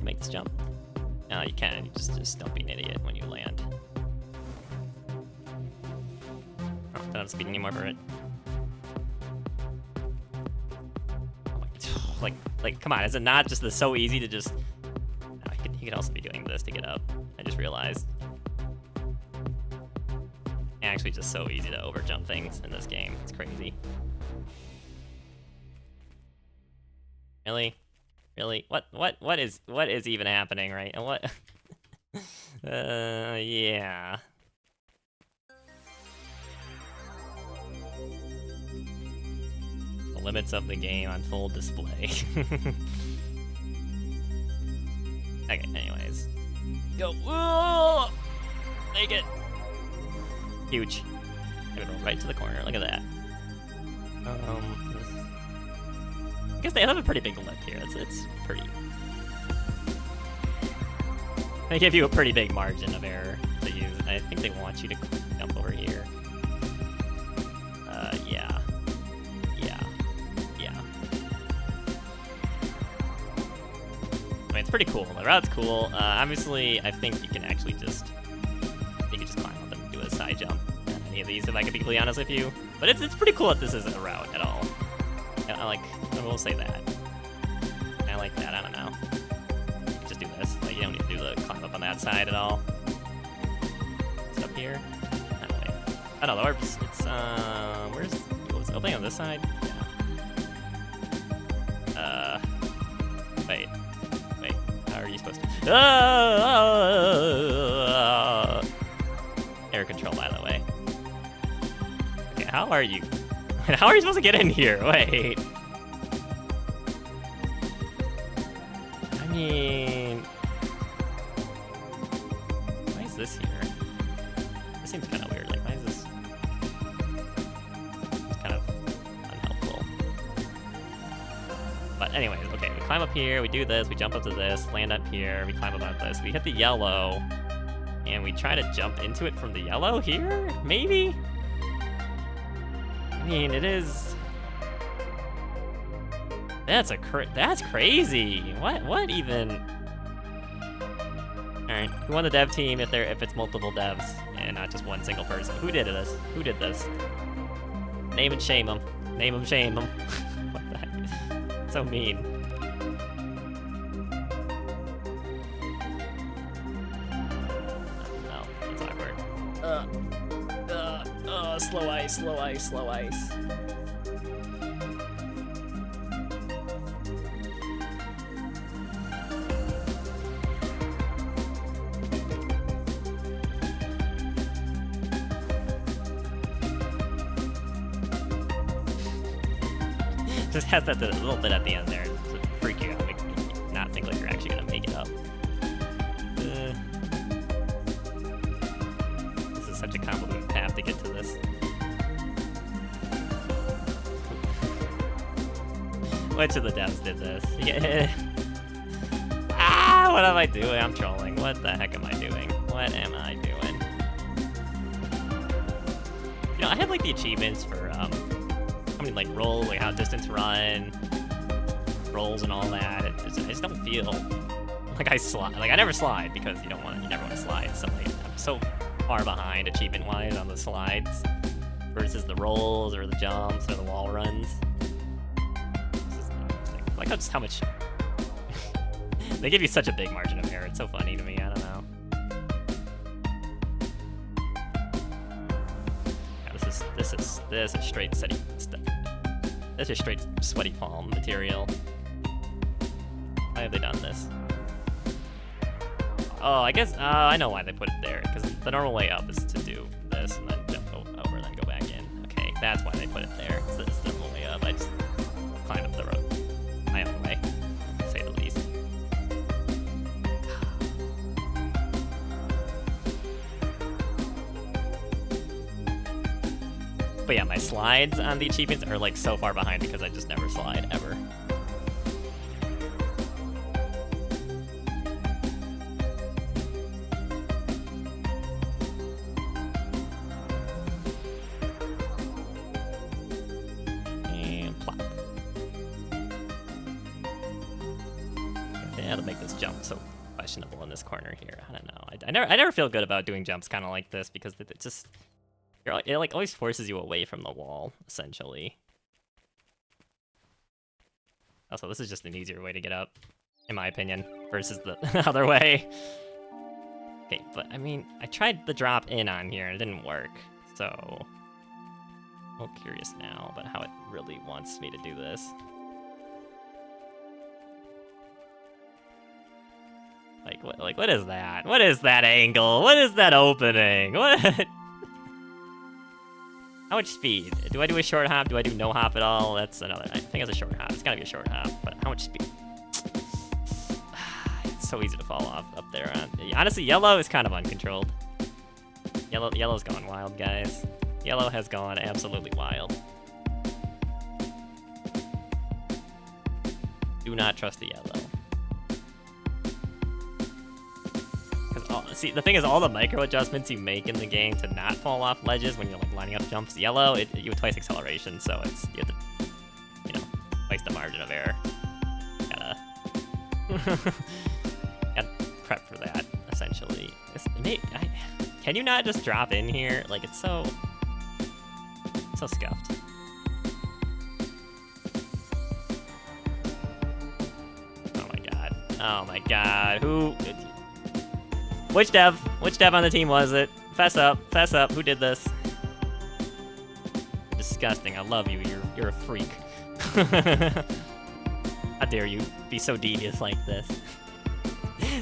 Make this jump. No, you can. You just don't be an idiot when you land. Oh, don't have speed anymore for it. Oh my, like, come on! Is it not just so easy to just? No, he could also be doing this to get up. I just realized. Actually, just so easy to overjump things in this game. It's crazy. Really? Really? What is even happening, right? And what? Yeah. The limits of the game on full display. Okay, anyways. Go. Whoa! Make it. Huge. Maybe roll right to the corner. Look at that. I guess they have a pretty big lip here. It's pretty. They give you a pretty big margin of error to use. I think they want you to jump over here. Yeah. I mean, it's pretty cool. The route's cool. Obviously, I think you can actually just climb up and do a side jump on any of these, if I could be completely honest with you. But it's pretty cool that this isn't a route at all. I will say that. I like that. I don't know. Just do this. Like, you don't need to do the climb up on that side at all. It's up here. Oh, wait. Oh no, the orbs. It's where's was it opening on this side? Yeah. Wait. How are you supposed to? Air control, by the way. Okay, how are you? How are you supposed to get in here? Wait. I mean, why is this here? This seems kind of weird. Like, why is this? It's kind of unhelpful. But anyways, okay, we climb up here, we do this, we jump up to this, land up here, we climb up this, we hit the yellow, and we try to jump into it from the yellow here? Maybe? I mean, it is. That's crazy. What even? All right, who won the dev team if it's multiple devs and not just one single person? Who did this? Who did this? Name and shame them. Name them, shame them. What the heck? So mean. No, that's awkward. Slow ice. Just has that little bit at the end there to freak you out, make you not think like you're actually gonna make it up. This is such a convoluted path to get to this. Which of the devs did this? What am I doing? I'm trolling. What the heck am I doing? What am I doing? You know, I have like the achievements for how many like rolls, like how distance run, rolls and all that. I just don't feel like I slide. Like I never slide because you never want to slide. So like, I'm so far behind achievement-wise on the slides versus the rolls or the jumps or the wall runs. I like how much they give you such a big margin of error. It's so funny to me. I don't know. Yeah, this is straight steady stuff. This is straight sweaty palm material. Why have they done this? Oh, I guess I know why they put it there. Because the normal way up is to do this and then jump over and then go back in. Okay, that's why they put it there. So this is the normal way up. I just climbed up the road my own way, to say the least. But yeah, my slides on the achievements are like so far behind because I just never slide ever. And plop. They had to make this jump so questionable in this corner here. I don't know. I never feel good about doing jumps kind of like this because it just. It like always forces you away from the wall, essentially. Also, this is just an easier way to get up, in my opinion, versus the other way. Okay, but I mean, I tried the drop in on here and it didn't work, so I'm a little curious now about how it really wants me to do this. What is that? What is that angle? What is that opening? What? How much speed? Do I do a short hop? Do I do no hop at all? That's another. I think it's a short hop. It's gotta be a short hop. But how much speed? It's so easy to fall off up there. Honestly, yellow is kind of uncontrolled. Yellow's going wild, guys. Yellow has gone absolutely wild. Do not trust the yellow. See, the thing is, all the micro adjustments you make in the game to not fall off ledges when you're like lining up jumps, yellow, you have twice acceleration, so it's you have to, you know, twice the margin of error. Gotta prep for that, essentially. Can you not just drop in here? Like, it's so scuffed. Oh my god. Oh my god. Which dev on the team was it? Fess up, who did this? Disgusting, I love you, you're a freak. How dare you be so devious like this?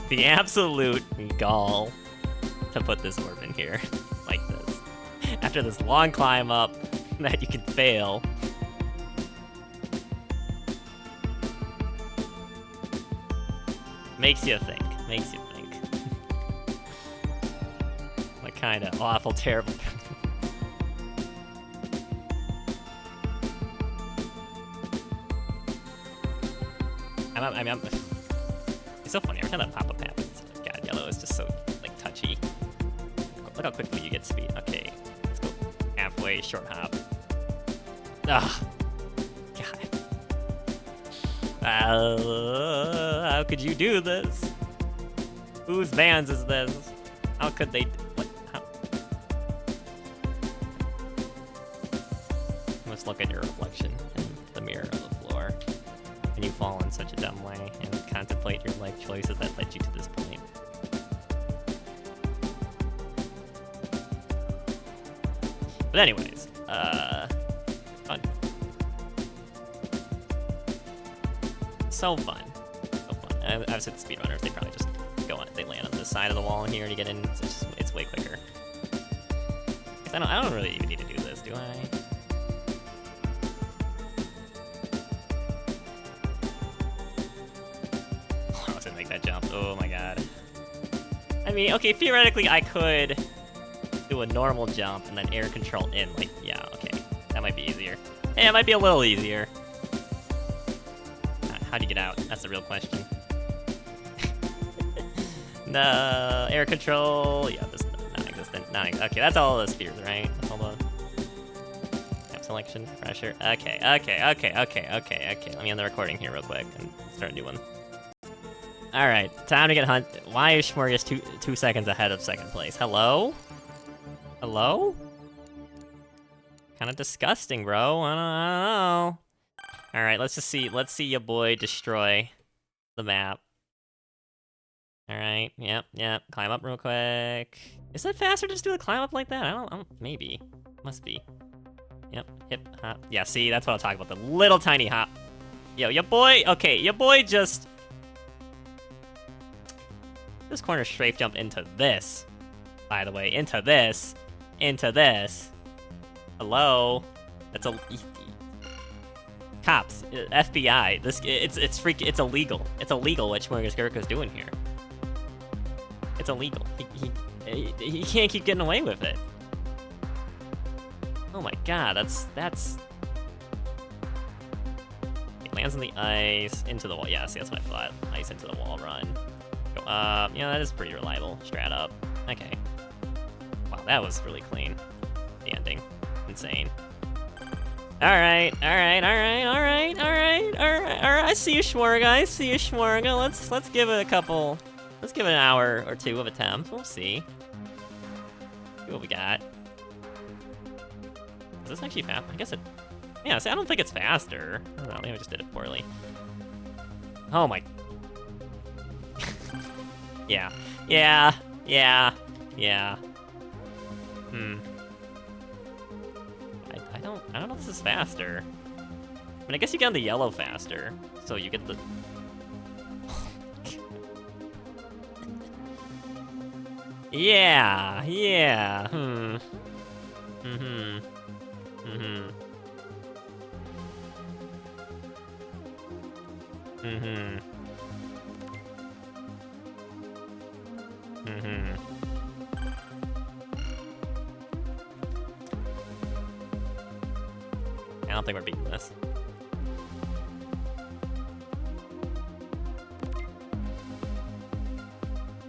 The absolute gall to put this orb in here, like this. After this long climb up that you can fail. Makes you think. What kind of awful, terrible... It's so funny, every time that pop-up happens, god, yellow is just so, like, touchy. Look how quickly you get speed. Okay, let's go halfway, short hop. Ugh. God. How could you do this? Whose Vans is this? How could they... What? How? You must look at your reflection in the mirror of the floor. And you fall in such a dumb way and contemplate your life choices that led you to this point. But anyways, fun. So fun. I've said speedrunners, they probably just go on, they land on the side of the wall in here to get in. It's way quicker. I don't really even need to do this, do I? I was gonna make that jump. Oh my god. I mean, okay, theoretically I could do a normal jump and then air control in, like, yeah, okay. That might be easier. Yeah, it might be a little easier. How do you get out? That's the real question. No, air control. Yeah, this non-existent. Okay, that's all the spheres, right? That's all the map selection, pressure. Okay. Let me end the recording here real quick and start a new one. All right, time to get hunt. Why is Schmorgus 2 seconds ahead of second place? Hello? Hello? Kind of disgusting, bro. I don't know. All right, let's see your boy destroy the map. All right, yep. Climb up real quick. Is it faster to just do a climb up like that? I don't, maybe. Must be. Yep, hip, hop. Yeah, see, that's what I'll talk about, the little tiny hop. Yo, your boy, okay, your boy just... This corner strafe jump into this, by the way, into this. Hello? That's a... Cops, FBI, it's illegal. It's illegal what Schmorgus Gurka's doing here. It's illegal. He can't keep getting away with it. Oh my god, that's... It lands on the ice, into the wall. Yeah, see, that's my flat. Ice into the wall run. Go up. Yeah, that is pretty reliable. Strat up. Okay. Wow, that was really clean. The ending. Insane. Alright. I see you, Schmorga. Let's give it a couple... Let's give it an hour or two of attempts. We'll see. See what we got. Is this actually fast? I guess it... Yeah, see, I don't think it's faster. I don't know, maybe I just did it poorly. Oh my... Yeah. I don't know if this is faster. I mean, I guess you get on the yellow faster, so you get the... Yeah. I don't think we're beating this.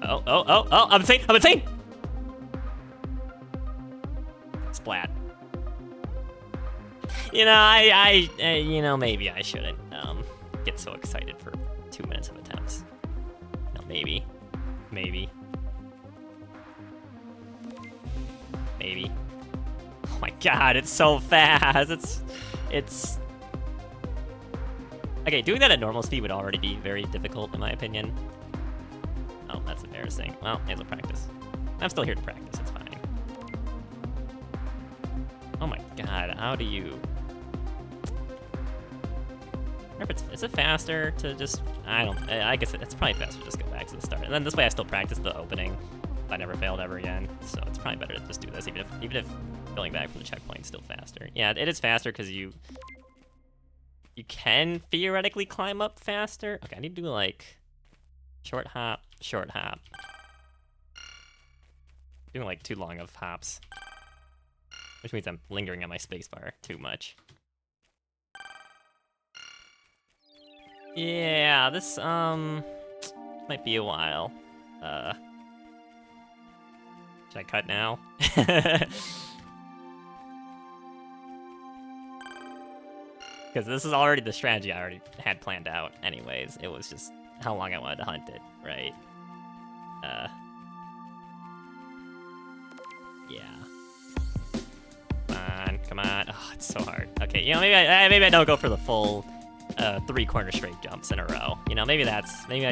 Oh, I'm insane! I'm insane! Splat. You know, you know, maybe I shouldn't get so excited for 2 minutes of attempts. No, maybe. Oh my god, it's so fast. It's... Okay, doing that at normal speed would already be very difficult, in my opinion. Oh, that's embarrassing. Well, may as well practice. I'm still here to practice, it's fine. Oh my god, how do you... I wonder if is it faster to just... I guess it's probably faster to just go back to the start. And then this way I still practice the opening. If I never failed ever again. So it's probably better to just do this, even if going back from the checkpoint is still faster. Yeah, it is faster because you can theoretically climb up faster. Okay, I need to do like short hop. Doing like too long of hops. Which means I'm lingering on my spacebar too much. Yeah, this might be a while. Should I cut now? Because this is already the strategy I already had planned out anyways. It was just how long I wanted to hunt it, right? Yeah. Come on. Oh, it's so hard. Okay, you know, maybe I don't go for the full 3 corner straight jumps in a row. You know, maybe I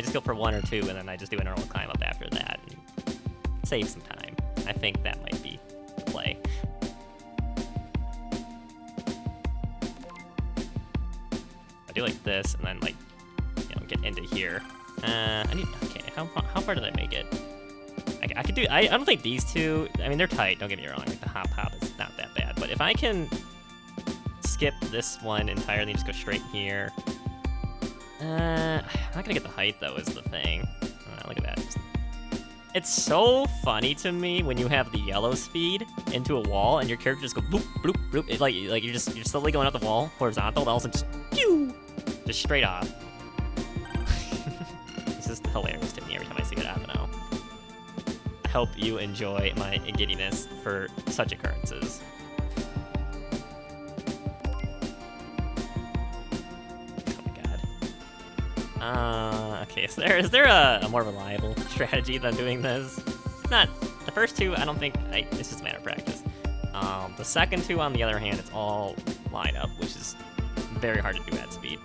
just go for 1 or 2 and then I just do a normal climb up after that and save some time. I think that might be the play. I do like this and then like, you know, get into here. Okay, how far did I make it? I could do, I don't think these two, I mean, they're tight, don't get me wrong, like the hop is not that bad, but if I can skip this one entirely and just go straight here, I'm not gonna get the height though, is the thing. Look at that. It's so funny to me when you have the yellow speed into a wall and your character just go bloop, bloop, bloop. Like you're slowly going up the wall, horizontal, and all of a sudden just, pew, just straight off. This is hilarious to me every time I see it happen now. I hope you enjoy my giddiness for such occurrences. Okay, so is there a more reliable strategy than doing this? Not the first 2, I don't think, it's just a matter of practice. The second 2, on the other hand, it's all line up, which is very hard to do at speed.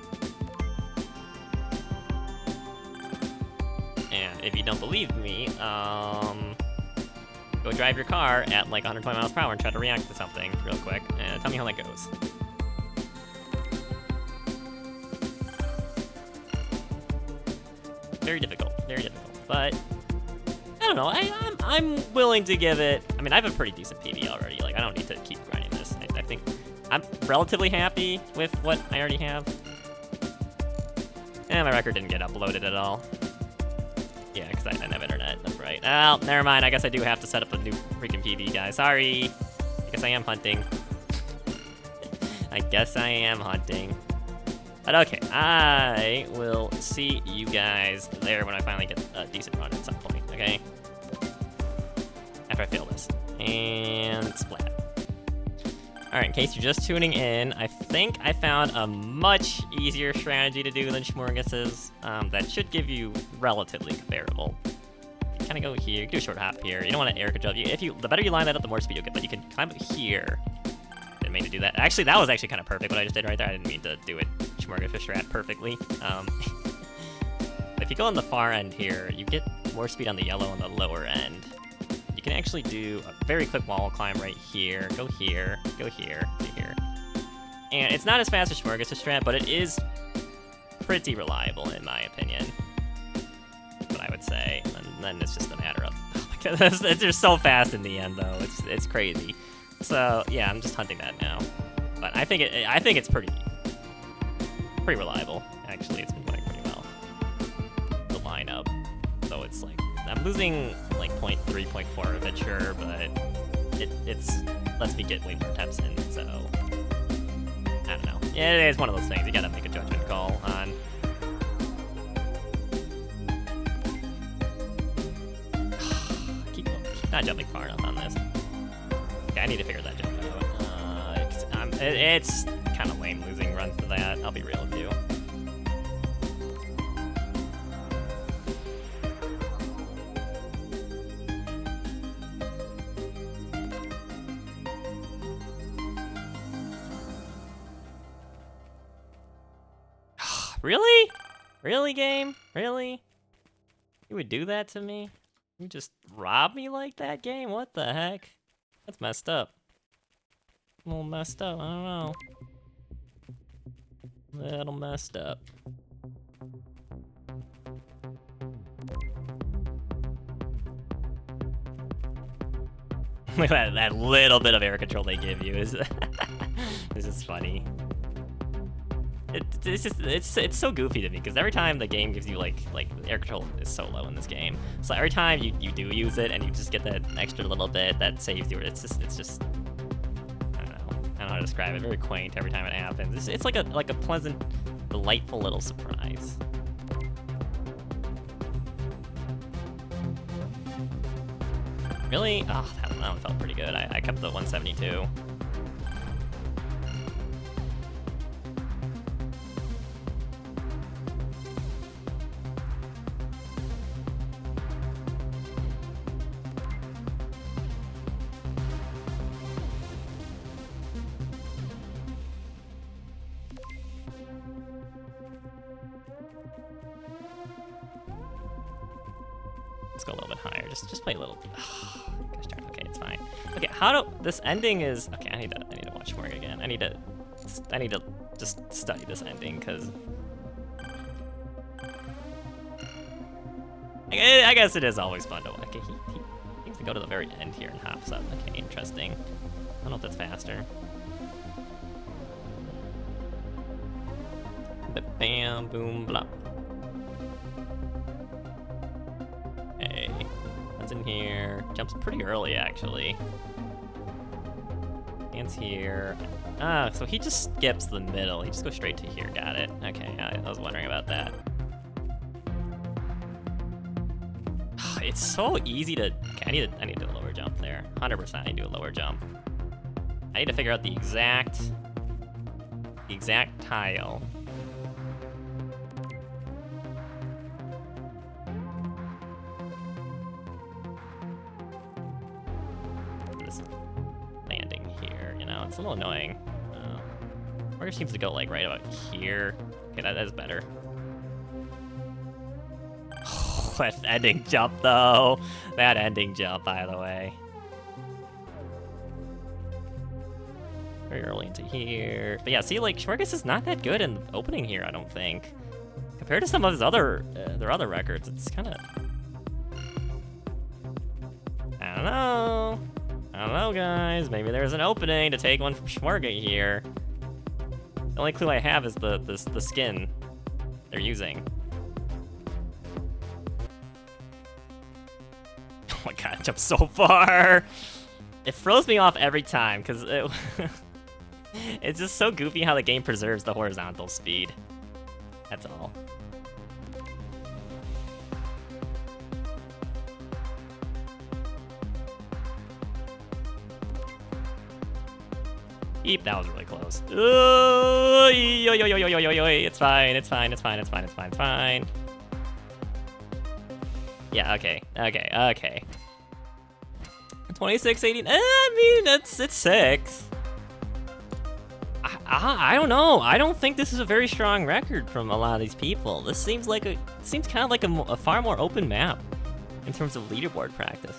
And if you don't believe me, go drive your car at like 120 miles per hour and try to react to something real quick, and tell me how that goes. Very difficult, but I don't know, I'm willing to give it, I mean, I have a pretty decent PV already, like, I don't need to keep grinding this. I think I'm relatively happy with what I already have. And my record didn't get uploaded at all. Yeah, because I didn't have internet, that's right. Oh, never mind, I guess I do have to set up a new freaking PV, guys, sorry. I guess I am hunting. But okay, I will see you guys there when I finally get a decent run at some point, okay? After I fail this. And splat. Alright, in case you're just tuning in, I think I found a much easier strategy to do than Schmorgas's that should give you relatively comparable. You kind of go here, you can do a short hop here. You don't want to air control. The better you line that up, the more speed you'll get, but you can climb up here. Didn't mean to do that. Actually, that was actually kind of perfect what I just did right there. I didn't mean to do it Schmorgas's strat perfectly. If you go on the far end here, you get more speed on the yellow on the lower end. You can actually do a very quick wall climb right here, go here, go here, go here. And it's not as fast as Schmorgas's strat, but it is pretty reliable in my opinion. What I would say. And then it's just a matter of, oh my god, it's just so fast in the end though. It's crazy. So yeah, I'm just hunting that now. But I think it's pretty reliable. Actually, it's been going pretty well. The lineup. So it's like I'm losing like 0.3, 0.4 of it, sure, but it's lets me get way more attempts in. So I don't know. It's one of those things you gotta make a judgment call on. keep not jumping far enough on this. Okay, I need to figure that jump out. It's kind of lame losing runs to that. I'll be real with you. Really? Really, game? Really? You would do that to me? You just rob me like that, game? What the heck? That's messed up. A little messed up, I don't know. A little messed up. Look at that little bit of air control they give you. This is funny. It's so goofy to me because every time the game gives you like air control is so low in this game. So every time you do use it and you just get that extra little bit that saves you, it's just I don't know how to describe it. Very quaint every time it happens. It's like a pleasant, delightful little surprise. Really? Oh, I don't know. It felt pretty good. I kept the 172. Let's go a little bit higher. Just play a little. Oh, gosh darn. Okay, it's fine. Okay, this ending is okay. I need to watch more again. I need to just study this ending because I guess it is always fun to. Okay, he needs to go to the very end here and hops up. Okay, interesting. I don't know if that's faster. Bam, boom, blah. Okay, runs in here. Jumps pretty early, actually. Stands here. Ah, so he just skips the middle. He just goes straight to here. Got it. Okay, I was wondering about that. It's so easy to. Okay, I need to do a lower jump there. 100%. I need to do a lower jump. I need to figure out the exact tile. Landing here, you know, it's a little annoying. Where it seems to go like right about here. Okay, that is better. Oh, that ending jump though. That ending jump, by the way. Very early into here. But yeah, see, like Schwergus is not that good in the opening here, I don't think. Compared to some of his their other records, it's kind of. I don't know. I don't know, guys. Maybe there's an opening to take one from Schwerga here. The only clue I have is the skin they're using. Oh my god, it jumps so far! It throws me off every time, because it's just so goofy how the game preserves the horizontal speed. That's all. Eep, that was really close. Ooh, it's fine, it's fine, it's fine, it's fine, it's fine, it's fine. Yeah, okay. 26-18, I mean, it's 6. I don't know. I don't think this is a very strong record from a lot of these people. This seems kind of like a far more open map in terms of leaderboard practice.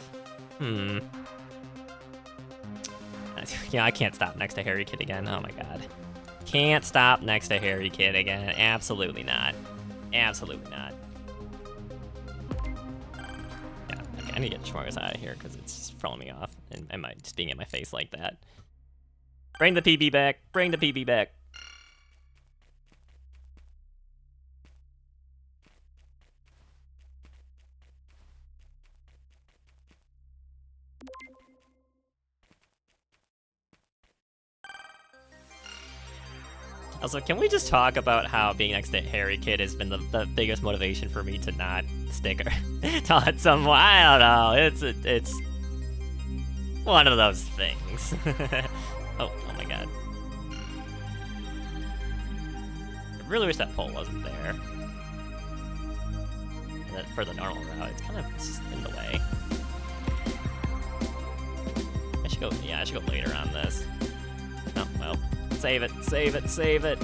Yeah, I can't stop next to Harry Kid again. Oh my god. Can't stop next to Harry Kid again. Absolutely not. Absolutely not. Yeah, okay, I need to get Schwartz out of here because it's just throwing me off and just being in my face like that. Bring the PB back. Bring the PB back. Also, can we just talk about how being next to Harry Kid has been the biggest motivation for me to not stick or to hunt someone? I don't know. It's one of those things. Oh my god. I really wish that pole wasn't there. For the normal route, it's kind of just in the way. I should go later on this. Oh, well. Save it, save it, save it.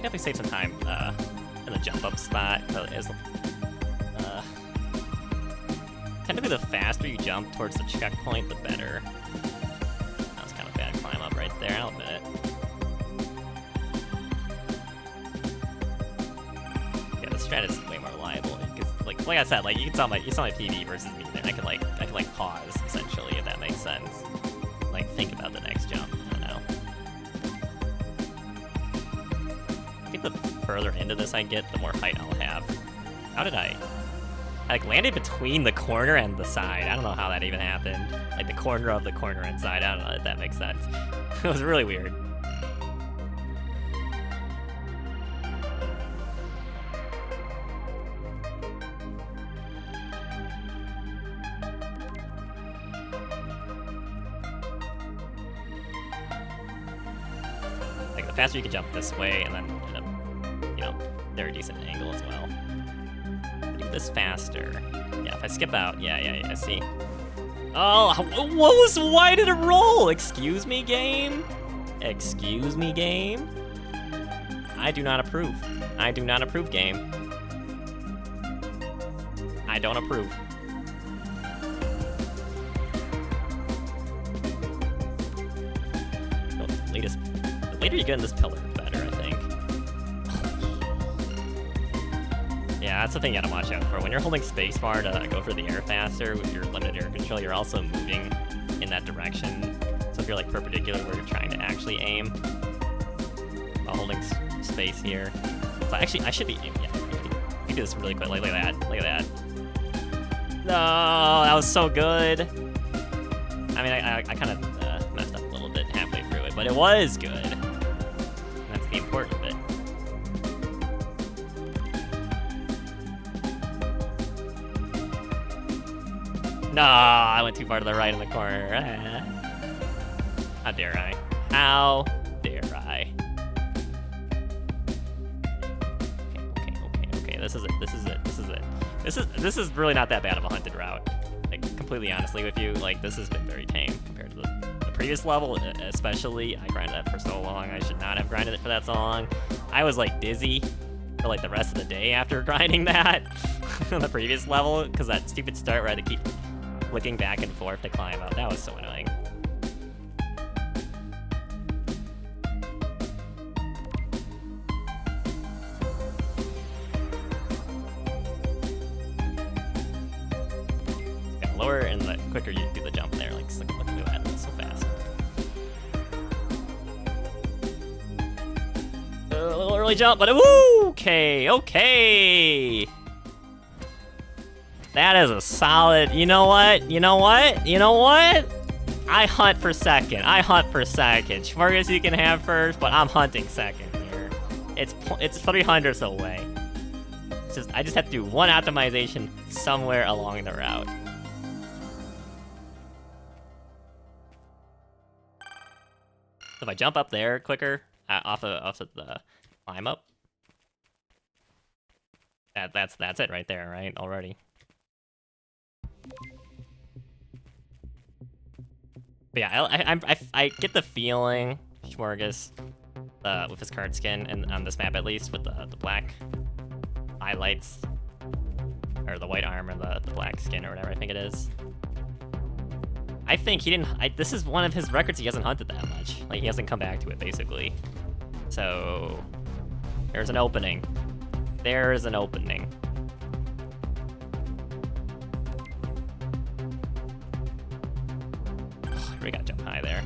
Definitely save some time in the jump up spot. Technically, the faster you jump towards the checkpoint, the better. That was kind of a bad climb up right there. I'll admit it. Yeah, the strat is way more reliable because, like I said, like you saw my PB versus me there. I can like pause essentially, if that makes sense. Like think about the next jump. I don't know. The further into this I get, the more height I'll have. How did I like landed between the corner and the side? I don't know how that even happened. Like the corner of the corner and side. I don't know if that makes sense. It was really weird. Like the faster you can jump this way and then they're a decent angle as well. Do this faster. Yeah, if I skip out, yeah, see. Oh, why did it roll? Excuse me, game? Excuse me, game? I do not approve. I do not approve, game. I don't approve. The later you get in this pillar, the better, I think. Yeah, that's the thing you gotta watch out for. When you're holding spacebar to go for the air faster with your limited air control, you're also moving in that direction. So if you're like perpendicular where you're trying to actually aim while holding space here. So actually, I should be aiming. Yeah, you can do this really quick. Like, look at that. Look at that. No, that was so good. I mean, I kind of messed up a little bit halfway through it, but it was good. That's the important bit. No, I went too far to the right in the corner. How dare I? How dare I? Okay. This is it. This is really not that bad of a hunted route. Like, completely honestly with you, like, this has been very tame compared to the previous level, especially. I grinded that for so long. I should not have grinded it for that so long. I was, like, dizzy for, like, the rest of the day after grinding that on the previous level, because that stupid start where I had to keep flicking back and forth to climb up. That was so annoying. Yeah, lower and the quicker you do the jump there. Like, look at that. That's so fast. A little early jump, but okay. That is a solid, you know what? I hunt for second. Schmurgus you can have first, but I'm hunting second here. It's 300ths away. I just have to do one optimization somewhere along the route. If I jump up there quicker, off of the climb up, that's it right there, right? Already. But yeah, I get the feeling Schmurgus, with his card skin, and on this map at least, with the black highlights, or the white armor, the black skin, or whatever I think it is. I think he didn't. This is one of his records he hasn't hunted that much. Like, he hasn't come back to it, basically. So There's an opening. There is an opening. We gotta jump high there.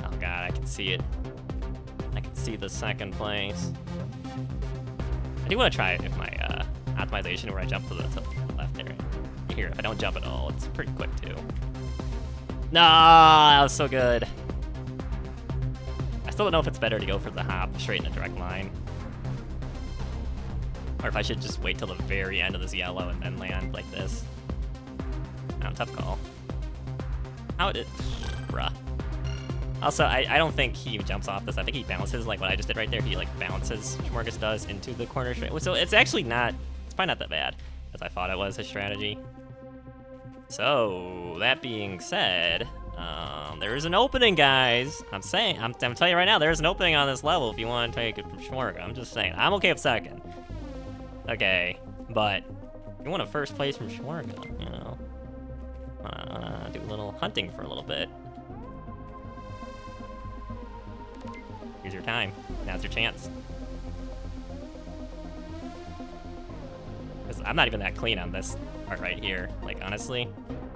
Oh god, I can see it. I can see the second place. I do want to try it if my optimization where I jump to the left there. Here, if I don't jump at all, it's pretty quick too. No, that was so good. I still don't know if it's better to go for the hop straight in a direct line, or if I should just wait till the very end of this yellow and then land like this. Tough call. How did... Bruh. Also, I don't think he jumps off this. I think he bounces like what I just did right there. He like bounces, Schmorgus does, into the corner straight. So it's actually not... It's probably not that bad as I thought it was, his strategy. So, that being said, there is an opening, guys. I'm telling you right now, there's an opening on this level if you want to take it from Schmorgus. I'm just saying. I'm okay with second. Okay, but if you want a first place from Schmorgus, you know, do a little hunting for a little bit. Here's your time. Now's your chance. Because I'm not even that clean on this part right here. Like, honestly.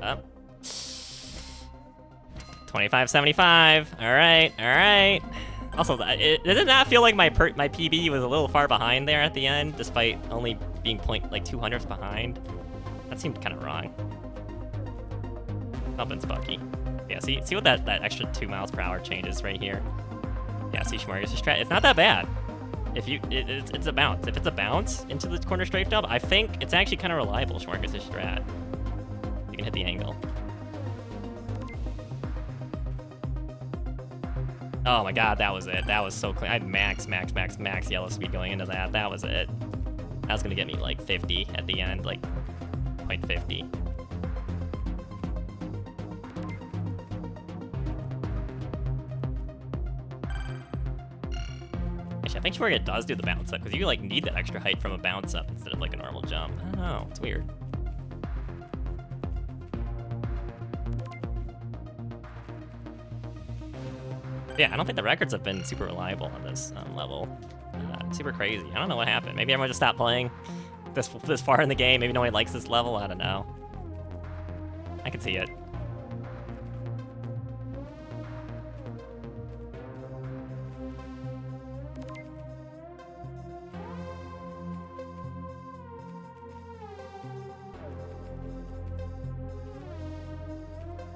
Up. 25.75. Alright, alright. Also, it did not feel like my PB was a little far behind there at the end, despite only being 200ths behind. That seemed kind of wrong. Something's funky. Yeah, see what that extra 2 miles per hour changes right here. Yeah, see Schmorgus' strat. It's not that bad. If you, it's a bounce. If it's a bounce into the corner straight jump, I think it's actually kind of reliable. Schmorgus' strat. You can hit the angle. Oh my god, that was it. That was so clean. I had max yellow speed going into that. That was it. That was gonna get me like 50 at the end, like 0.50. Actually, I think Schmorgus does do the bounce up because you like need that extra height from a bounce up instead of like a normal jump. I don't know. It's weird. Yeah, I don't think the records have been super reliable on this level. Super crazy. I don't know what happened. Maybe everyone just stopped playing this far in the game. Maybe nobody likes this level. I don't know. I can see it.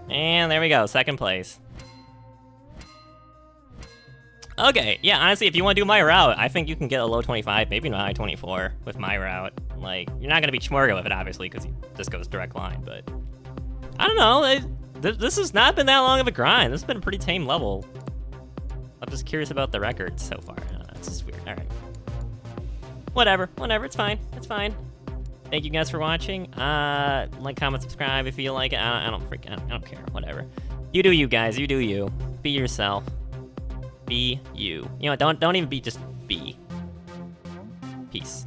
And there we go, second place. Okay, yeah, honestly, if you want to do my route, I think you can get a low 25, maybe not high 24 with my route. Like, you're not going to beat Schmorgo with it, obviously, because he just goes direct line, but... I don't know, this has not been that long of a grind. This has been a pretty tame level. I'm just curious about the records so far. It's just weird, alright. Whatever, it's fine, it's fine. Thank you guys for watching. Like, comment, subscribe if you like it. I don't care, whatever. You do you, guys, you do you. Be yourself. Be you. You know what, don't even be, just be. Peace.